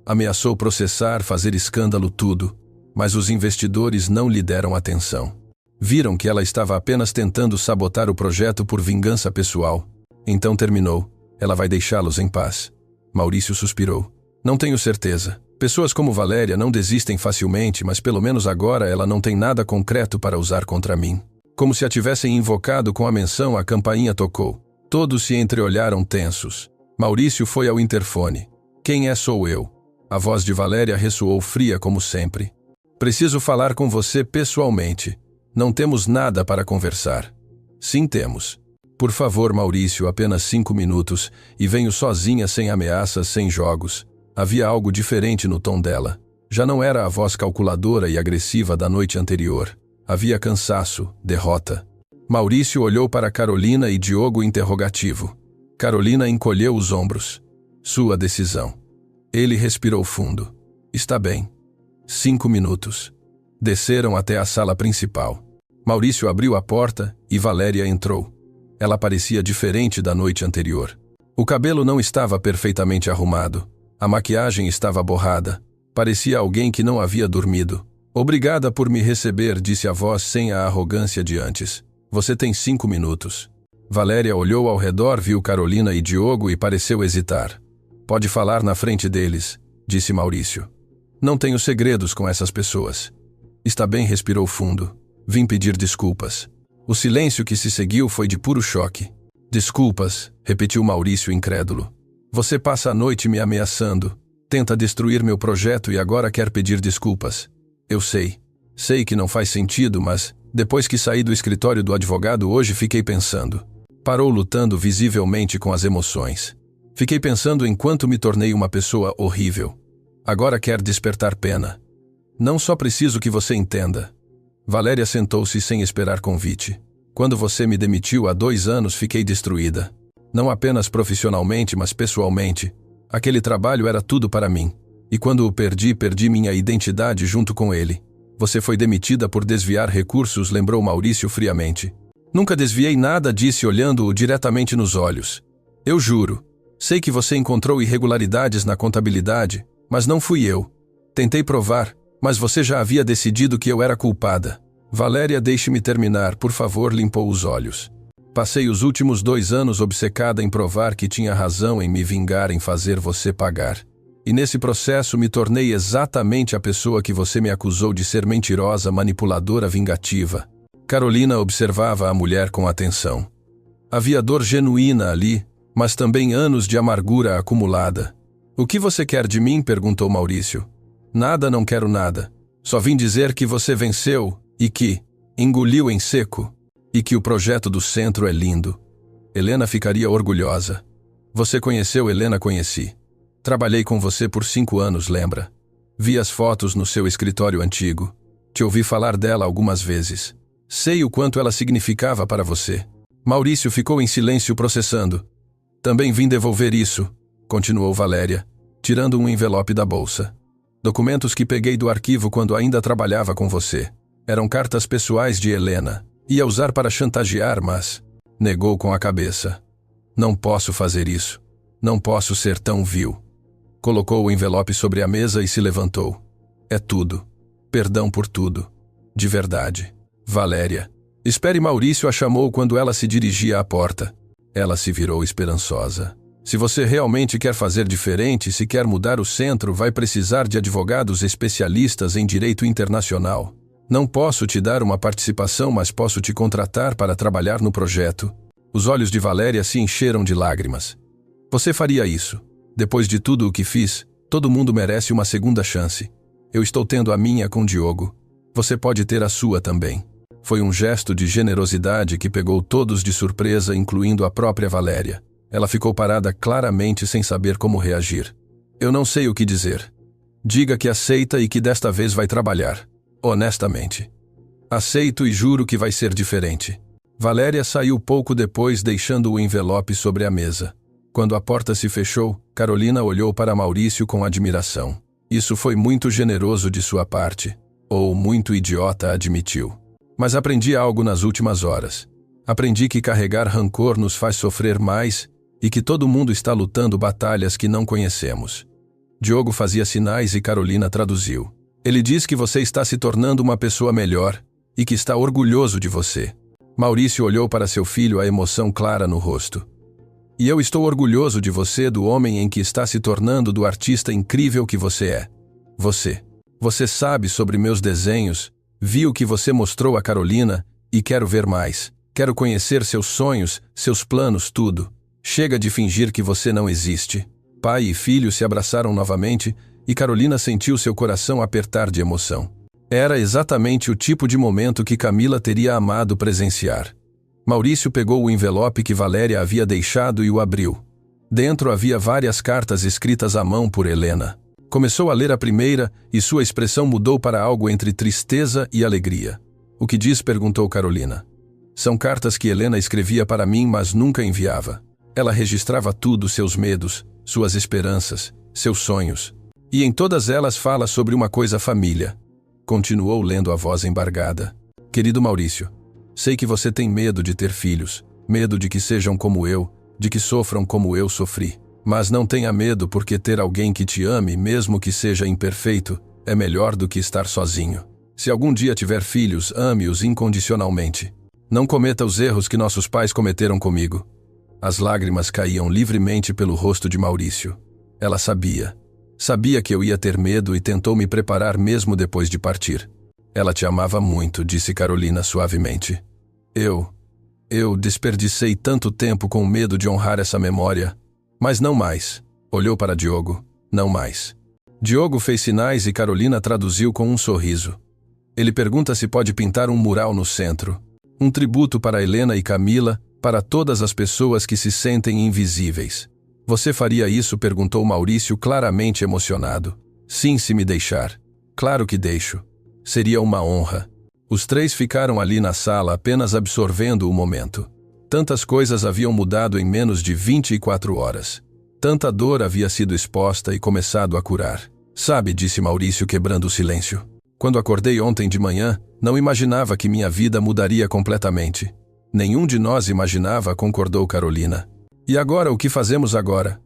Ameaçou processar, fazer escândalo, tudo. Mas os investidores não lhe deram atenção. Viram que ela estava apenas tentando sabotar o projeto por vingança pessoal. Então terminou. Ela vai deixá-los em paz. Maurício suspirou. Não tenho certeza. Pessoas como Valéria não desistem facilmente, mas pelo menos agora ela não tem nada concreto para usar contra mim. Como se a tivessem invocado com a menção, a campainha tocou. Todos se entreolharam tensos. Maurício foi ao interfone. Quem é? Sou eu. A voz de Valéria ressoou fria como sempre. Preciso falar com você pessoalmente. Não temos nada para conversar. Sim, temos. Por favor, Maurício, apenas 5 minutos, e venho sozinha, sem ameaças, sem jogos. Havia algo diferente no tom dela. Já não era a voz calculadora e agressiva da noite anterior. Havia cansaço, derrota. Maurício olhou para Carolina e Diogo interrogativo. Carolina encolheu os ombros. Sua decisão. Ele respirou fundo. Está bem. 5 minutos. Desceram até a sala principal. Maurício abriu a porta e Valéria entrou. Ela parecia diferente da noite anterior. O cabelo não estava perfeitamente arrumado. A maquiagem estava borrada. Parecia alguém que não havia dormido. Obrigada por me receber, disse a voz sem a arrogância de antes. Você tem 5 minutos. Valéria olhou ao redor, viu Carolina e Diogo e pareceu hesitar. Pode falar na frente deles, disse Maurício. Não tenho segredos com essas pessoas. Está bem, respirou fundo. Vim pedir desculpas. O silêncio que se seguiu foi de puro choque. Desculpas, repetiu Maurício incrédulo. Você passa a noite me ameaçando. Tenta destruir meu projeto e agora quer pedir desculpas. Eu sei. Sei que não faz sentido, mas, depois que saí do escritório do advogado hoje, fiquei pensando. Parou lutando visivelmente com as emoções. Fiquei pensando em quanto me tornei uma pessoa horrível. Agora quer despertar pena. Não só preciso que você entenda. Valéria sentou-se sem esperar convite. Quando você me demitiu há 2 anos, fiquei destruída. Não apenas profissionalmente, mas pessoalmente. Aquele trabalho era tudo para mim. E quando o perdi, perdi minha identidade junto com ele. Você foi demitida por desviar recursos, lembrou Maurício friamente. Nunca desviei nada, disse olhando-o diretamente nos olhos. Eu juro. Sei que você encontrou irregularidades na contabilidade, mas não fui eu. Tentei provar, mas você já havia decidido que eu era culpada. Valéria, deixe-me terminar, por favor, limpou os olhos. Passei os últimos 2 anos obcecada em provar que tinha razão em me vingar, em fazer você pagar. E nesse processo me tornei exatamente a pessoa que você me acusou de ser mentirosa, manipuladora, vingativa. Carolina observava a mulher com atenção. Havia dor genuína ali, mas também anos de amargura acumulada. O que você quer de mim? Perguntou Maurício. Nada, não quero nada. Só vim dizer que você venceu e que engoliu em seco e que o projeto do centro é lindo. Helena ficaria orgulhosa. Você conheceu Helena? Conheci. Trabalhei com você por 5 anos, lembra? Vi as fotos no seu escritório antigo. Te ouvi falar dela algumas vezes. Sei o quanto ela significava para você. Maurício ficou em silêncio processando. Também vim devolver isso, continuou Valéria. tirando um envelope da bolsa. Documentos que peguei do arquivo quando ainda trabalhava com você. Eram cartas pessoais de Helena. Ia usar para chantagear, mas... Negou com a cabeça. Não posso fazer isso. Não posso ser tão vil. Colocou o envelope sobre a mesa e se levantou. É tudo. Perdão por tudo. De verdade. Valéria. Espere, Maurício a chamou quando ela se dirigia à porta. Ela se virou esperançosa. Se você realmente quer fazer diferente, se quer mudar o centro, vai precisar de advogados especialistas em direito internacional. Não posso te dar uma participação, mas posso te contratar para trabalhar no projeto. Os olhos de Valéria se encheram de lágrimas. Você faria isso. Depois de tudo o que fiz, todo mundo merece uma segunda chance. Eu estou tendo a minha com Diogo. Você pode ter a sua também. Foi um gesto de generosidade que pegou todos de surpresa, incluindo a própria Valéria. Ela ficou parada claramente sem saber como reagir. Eu não sei o que dizer. Diga que aceita e que desta vez vai trabalhar. Honestamente. Aceito e juro que vai ser diferente. Valéria saiu pouco depois, deixando o envelope sobre a mesa. Quando a porta se fechou, Carolina olhou para Maurício com admiração. Isso foi muito generoso de sua parte. Ou muito idiota, admitiu. Mas aprendi algo nas últimas horas. Aprendi que carregar rancor nos faz sofrer mais e que todo mundo está lutando batalhas que não conhecemos. Diogo fazia sinais e Carolina traduziu. Ele diz que você está se tornando uma pessoa melhor e que está orgulhoso de você. Maurício olhou para seu filho, a emoção clara no rosto. E eu estou orgulhoso de você, do homem em que está se tornando, do artista incrível que você é. Você sabe sobre meus desenhos, vi o que você mostrou a Carolina e quero ver mais. Quero conhecer seus sonhos, seus planos, tudo. Chega de fingir que você não existe. Pai e filho se abraçaram novamente e Carolina sentiu seu coração apertar de emoção. Era exatamente o tipo de momento que Camila teria amado presenciar. Maurício pegou o envelope que Valéria havia deixado e o abriu. Dentro havia várias cartas escritas à mão por Helena. Começou a ler a primeira e sua expressão mudou para algo entre tristeza e alegria. O que diz? Perguntou Carolina. São cartas que Helena escrevia para mim, mas nunca enviava. Ela registrava tudo, seus medos, suas esperanças, seus sonhos. E em todas elas fala sobre uma coisa: família. Continuou lendo, a voz embargada. Querido Maurício, sei que você tem medo de ter filhos, medo de que sejam como eu, de que sofram como eu sofri. Mas não tenha medo, porque ter alguém que te ame, mesmo que seja imperfeito, é melhor do que estar sozinho. Se algum dia tiver filhos, ame-os incondicionalmente. Não cometa os erros que nossos pais cometeram comigo. As lágrimas caíam livremente pelo rosto de Maurício. Ela sabia. Sabia que eu ia ter medo e tentou me preparar mesmo depois de partir. Ela te amava muito, disse Carolina suavemente. Eu desperdicei tanto tempo com medo de honrar essa memória. Mas não mais. Olhou para Diogo. Não mais. Diogo fez sinais e Carolina traduziu com um sorriso. Ele pergunta se pode pintar um mural no centro. Um tributo para Helena e Camila, para todas as pessoas que se sentem invisíveis. Você faria isso? Perguntou Maurício, claramente emocionado. Sim, se me deixar. Claro que deixo. Seria uma honra. Os três ficaram ali na sala, apenas absorvendo o momento. Tantas coisas haviam mudado em menos de 24 horas. Tanta dor havia sido exposta e começado a curar. Sabe, disse Maurício, quebrando o silêncio. Quando acordei ontem de manhã, não imaginava que minha vida mudaria completamente. Nenhum de nós imaginava, concordou Carolina. E agora, o que fazemos agora?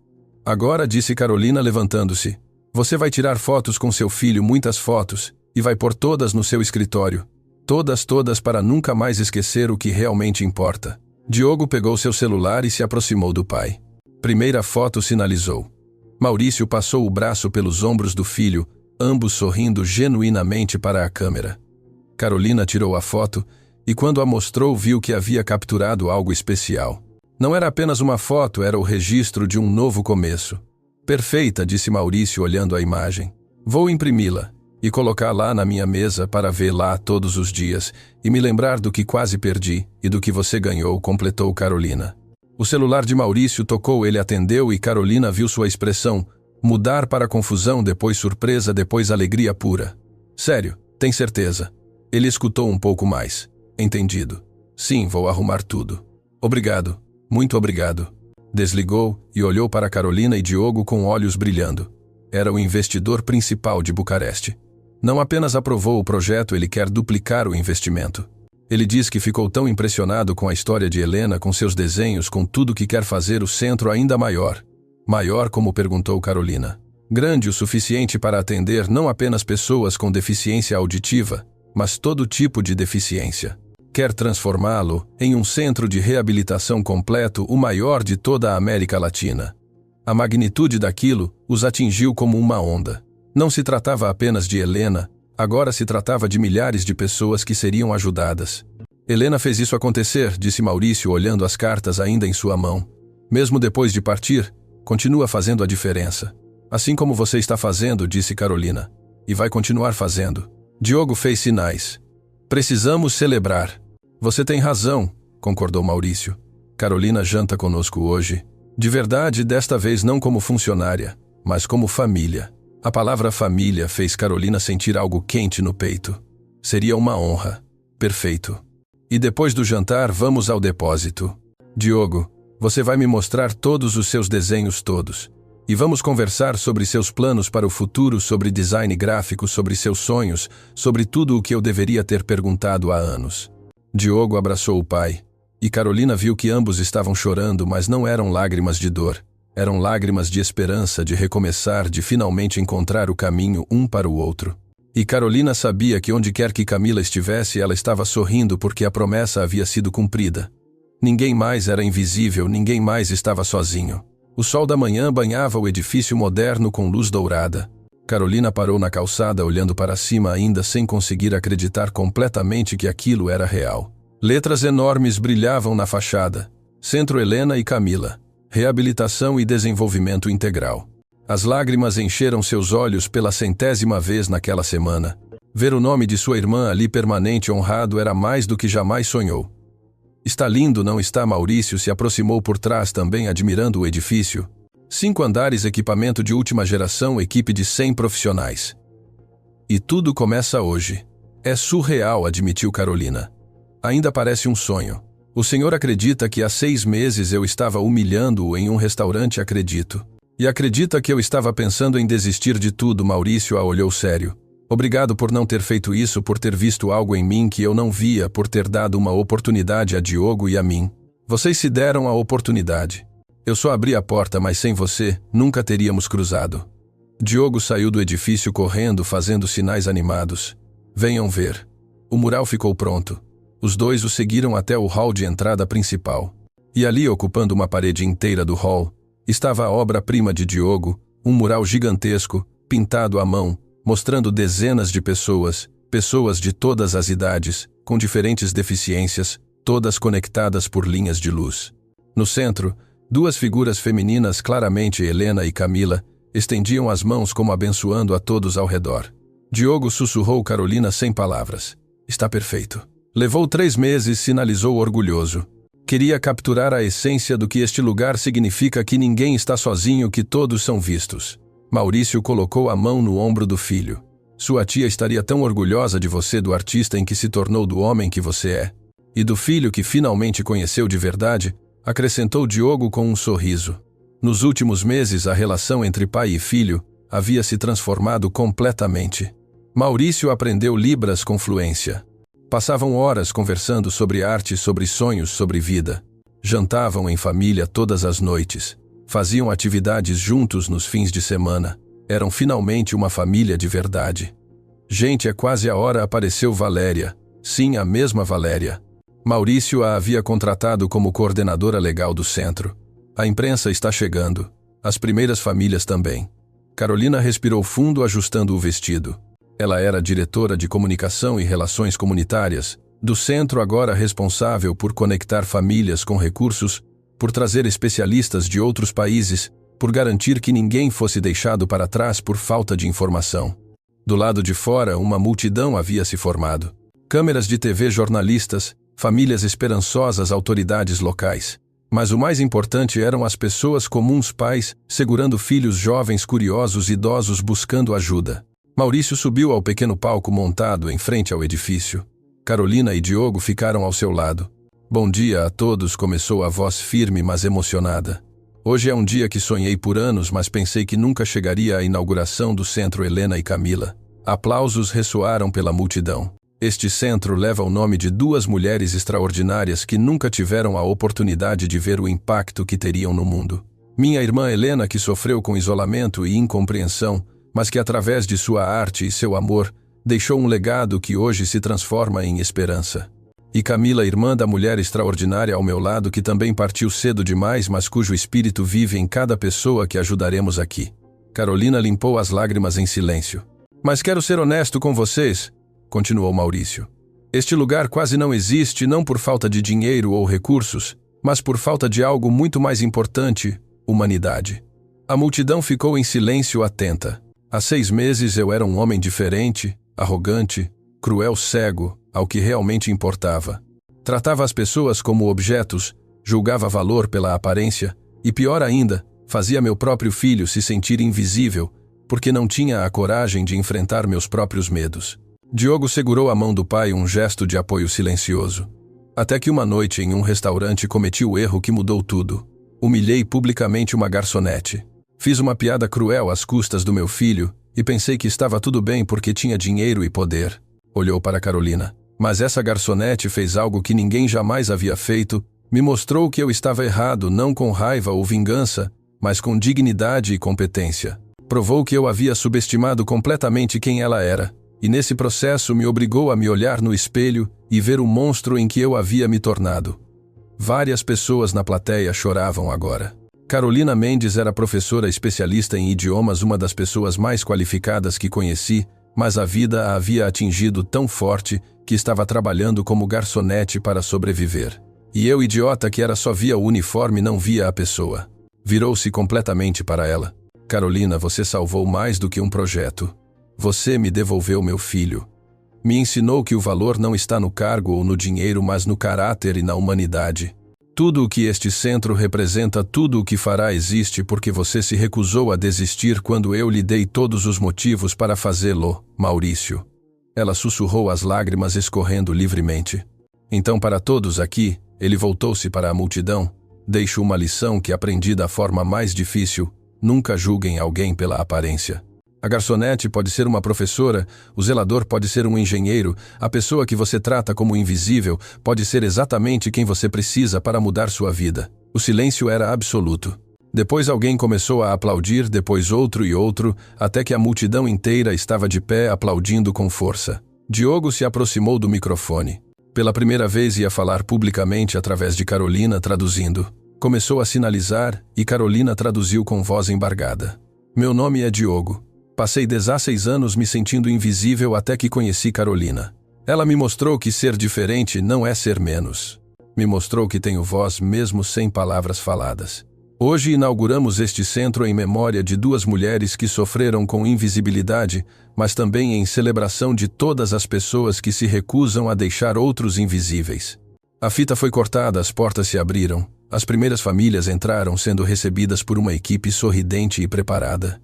Agora, disse Carolina, levantando-se. Você vai tirar fotos com seu filho, muitas fotos, e vai pôr todas no seu escritório. Todas, para nunca mais esquecer o que realmente importa. Diogo pegou seu celular e se aproximou do pai. Primeira foto, sinalizou. Maurício passou o braço pelos ombros do filho, ambos sorrindo genuinamente para a câmera. Carolina tirou a foto e, quando a mostrou, viu que havia capturado algo especial. Não era apenas uma foto, era o registro de um novo começo. Perfeita, disse Maurício, olhando a imagem. Vou imprimi-la e colocar lá na minha mesa para ver lá todos os dias e me lembrar do que quase perdi e do que você ganhou, completou Carolina. O celular de Maurício tocou, ele atendeu e Carolina viu sua expressão mudar para confusão, depois surpresa, depois alegria pura. Sério, tem certeza? Ele escutou um pouco mais. Entendido. Sim, vou arrumar tudo. Obrigado, muito obrigado. Desligou e olhou para Carolina e Diogo com olhos brilhando. Era o investidor principal de Bucareste. Não apenas aprovou o projeto, ele quer duplicar o investimento. Ele diz que ficou tão impressionado com a história de Helena, com seus desenhos, com tudo que quer fazer o centro ainda maior. Maior, como perguntou Carolina. Grande o suficiente para atender não apenas pessoas com deficiência auditiva, mas todo tipo de deficiência. Quer transformá-lo em um centro de reabilitação completo, o maior de toda a América Latina. A magnitude daquilo os atingiu como uma onda. Não se tratava apenas de Helena, agora se tratava de milhares de pessoas que seriam ajudadas. Helena fez isso acontecer, disse Maurício, olhando as cartas ainda em sua mão. Mesmo depois de partir, continua fazendo a diferença. Assim como você está fazendo, disse Carolina. E vai continuar fazendo. Diogo fez sinais. Precisamos celebrar. Você tem razão, concordou Maurício. Carolina janta conosco hoje. De verdade, desta vez não como funcionária, mas como família. A palavra família fez Carolina sentir algo quente no peito. Seria uma honra. Perfeito. E depois do jantar, vamos ao depósito. Diogo, você vai me mostrar todos os seus desenhos todos. E vamos conversar sobre seus planos para o futuro, sobre design gráfico, sobre seus sonhos, sobre tudo o que eu deveria ter perguntado há anos. Diogo abraçou o pai. E Carolina viu que ambos estavam chorando, mas não eram lágrimas de dor. Eram lágrimas de esperança, de recomeçar, de finalmente encontrar o caminho um para o outro. E Carolina sabia que onde quer que Camila estivesse, ela estava sorrindo porque a promessa havia sido cumprida. Ninguém mais era invisível, ninguém mais estava sozinho. O sol da manhã banhava o edifício moderno com luz dourada. Carolina parou na calçada olhando para cima ainda sem conseguir acreditar completamente que aquilo era real. Letras enormes brilhavam na fachada. Centro Helena e Camila. Reabilitação e desenvolvimento integral. As lágrimas encheram seus olhos pela 100ª vez naquela semana. Ver o nome de sua irmã ali permanente honrado era mais do que jamais sonhou. Está lindo, não está? Maurício se aproximou por trás também admirando o edifício. 5 andares, equipamento de última geração, equipe de 100 profissionais. E tudo começa hoje. É surreal, admitiu Carolina. Ainda parece um sonho. O senhor acredita que há 6 meses eu estava humilhando-o em um restaurante? Acredito. E acredita que eu estava pensando em desistir de tudo? Maurício a olhou sério. Obrigado por não ter feito isso, por ter visto algo em mim que eu não via, por ter dado uma oportunidade a Diogo e a mim. Vocês se deram a oportunidade. Eu só abri a porta, mas sem você, nunca teríamos cruzado. Diogo saiu do edifício correndo, fazendo sinais animados. Venham ver. O mural ficou pronto. Os dois o seguiram até o hall de entrada principal. E ali, ocupando uma parede inteira do hall, estava a obra-prima de Diogo, um mural gigantesco, pintado à mão, mostrando dezenas de pessoas de todas as idades, com diferentes deficiências, todas conectadas por linhas de luz. No centro, 2 figuras femininas, claramente Helena e Camila, estendiam as mãos como abençoando a todos ao redor. Diogo sussurrou Carolina sem palavras. Está perfeito. Levou 3 meses, sinalizou orgulhoso. Queria capturar a essência do que este lugar significa, que ninguém está sozinho, que todos são vistos. Maurício colocou a mão no ombro do filho. Sua tia estaria tão orgulhosa de você, do artista em que se tornou, do homem que você é. E do filho que finalmente conheceu de verdade, acrescentou Diogo com um sorriso. Nos últimos meses, a relação entre pai e filho havia se transformado completamente. Maurício aprendeu Libras com fluência. Passavam horas conversando sobre arte, sobre sonhos, sobre vida. Jantavam em família todas as noites. Faziam atividades juntos nos fins de semana. Eram finalmente uma família de verdade. Gente, é quase a hora, apareceu Valéria. Sim, a mesma Valéria. Maurício a havia contratado como coordenadora legal do centro. A imprensa está chegando. As primeiras famílias também. Carolina respirou fundo, ajustando o vestido. Ela era diretora de comunicação e relações comunitárias, do centro, agora responsável por conectar famílias com recursos, por trazer especialistas de outros países, por garantir que ninguém fosse deixado para trás por falta de informação. Do lado de fora, uma multidão havia se formado. Câmeras de TV, jornalistas, famílias esperançosas, autoridades locais. Mas o mais importante eram as pessoas comuns, pais, segurando filhos jovens, curiosos, idosos, buscando ajuda. Maurício subiu ao pequeno palco montado em frente ao edifício. Carolina e Diogo ficaram ao seu lado. Bom dia a todos, começou a voz firme, mas emocionada. Hoje é um dia que sonhei por anos, mas pensei que nunca chegaria à inauguração do Centro Helena e Camila. Aplausos ressoaram pela multidão. Este centro leva o nome de duas mulheres extraordinárias que nunca tiveram a oportunidade de ver o impacto que teriam no mundo. Minha irmã Helena, que sofreu com isolamento e incompreensão, mas que através de sua arte e seu amor, deixou um legado que hoje se transforma em esperança. E Camila, irmã da mulher extraordinária ao meu lado, que também partiu cedo demais, mas cujo espírito vive em cada pessoa que ajudaremos aqui. Carolina limpou as lágrimas em silêncio. Mas quero ser honesto com vocês, continuou Maurício. Este lugar quase não existe, não por falta de dinheiro ou recursos, mas por falta de algo muito mais importante, humanidade. A multidão ficou em silêncio atenta. Há 6 meses eu era um homem diferente, arrogante, cruel, cego ao que realmente importava. Tratava as pessoas como objetos, julgava valor pela aparência e, pior ainda, fazia meu próprio filho se sentir invisível porque não tinha a coragem de enfrentar meus próprios medos. Diogo segurou a mão do pai, um gesto de apoio silencioso. Até que uma noite em um restaurante cometi o erro que mudou tudo. Humilhei publicamente uma garçonete. Fiz uma piada cruel às custas do meu filho e pensei que estava tudo bem porque tinha dinheiro e poder. Olhou para Carolina. Mas essa garçonete fez algo que ninguém jamais havia feito, me mostrou que eu estava errado, não com raiva ou vingança, mas com dignidade e competência. Provou que eu havia subestimado completamente quem ela era, e nesse processo me obrigou a me olhar no espelho e ver o monstro em que eu havia me tornado. Várias pessoas na plateia choravam agora. Carolina Mendes era professora especialista em idiomas, uma das pessoas mais qualificadas que conheci, mas a vida a havia atingido tão forte que estava trabalhando como garçonete para sobreviver. E eu, idiota que era só via o uniforme, não via a pessoa. Virou-se completamente para ela. Carolina, você salvou mais do que um projeto. Você me devolveu meu filho. Me ensinou que o valor não está no cargo ou no dinheiro, mas no caráter e na humanidade. Tudo o que este centro representa, tudo o que fará existe porque você se recusou a desistir quando eu lhe dei todos os motivos para fazê-lo, Maurício. Ela sussurrou, as lágrimas escorrendo livremente. Então, para todos aqui, ele voltou-se para a multidão. Deixo uma lição que aprendi da forma mais difícil: nunca julguem alguém pela aparência. A garçonete pode ser uma professora, o zelador pode ser um engenheiro, a pessoa que você trata como invisível pode ser exatamente quem você precisa para mudar sua vida. O silêncio era absoluto. Depois alguém começou a aplaudir, depois outro e outro, até que a multidão inteira estava de pé aplaudindo com força. Diogo se aproximou do microfone. Pela primeira vez ia falar publicamente através de Carolina, traduzindo. Começou a sinalizar e Carolina traduziu com voz embargada. Meu nome é Diogo. Passei 16 anos me sentindo invisível até que conheci Carolina. Ela me mostrou que ser diferente não é ser menos. Me mostrou que tenho voz mesmo sem palavras faladas. Hoje inauguramos este centro em memória de 2 mulheres que sofreram com invisibilidade, mas também em celebração de todas as pessoas que se recusam a deixar outros invisíveis. A fita foi cortada, as portas se abriram. As primeiras famílias entraram, sendo recebidas por uma equipe sorridente e preparada.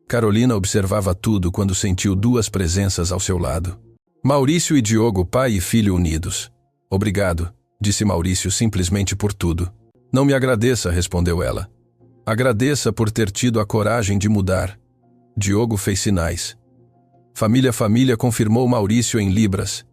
Carolina observava tudo quando sentiu 2 presenças ao seu lado. Maurício e Diogo, pai e filho unidos. Obrigado, disse Maurício, simplesmente por tudo. Não me agradeça, respondeu ela. Agradeça por ter tido a coragem de mudar. Diogo fez sinais. Família, família, confirmou Maurício em libras.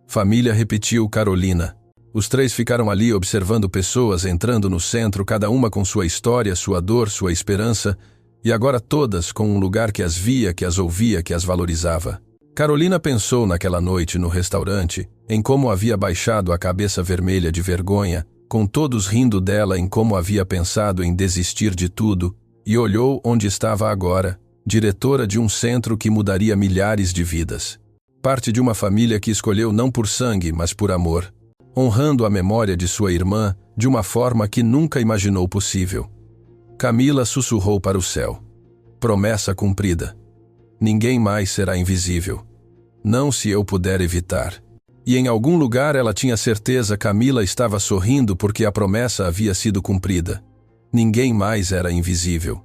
Família, repetiu Carolina. Os 3 ficaram ali observando pessoas entrando no centro, cada uma com sua história, sua dor, sua esperança, e agora todas com um lugar que as via, que as ouvia, que as valorizava. Carolina pensou naquela noite no restaurante, em como havia baixado a cabeça vermelha de vergonha, com todos rindo dela, em como havia pensado em desistir de tudo, e olhou onde estava agora, diretora de um centro que mudaria milhares de vidas. Parte de uma família que escolheu não por sangue, mas por amor, honrando a memória de sua irmã de uma forma que nunca imaginou possível. Camila sussurrou para o céu. Promessa cumprida. Ninguém mais será invisível. Não se eu puder evitar. E em algum lugar ela tinha certeza, Camila estava sorrindo porque a promessa havia sido cumprida. Ninguém mais era invisível.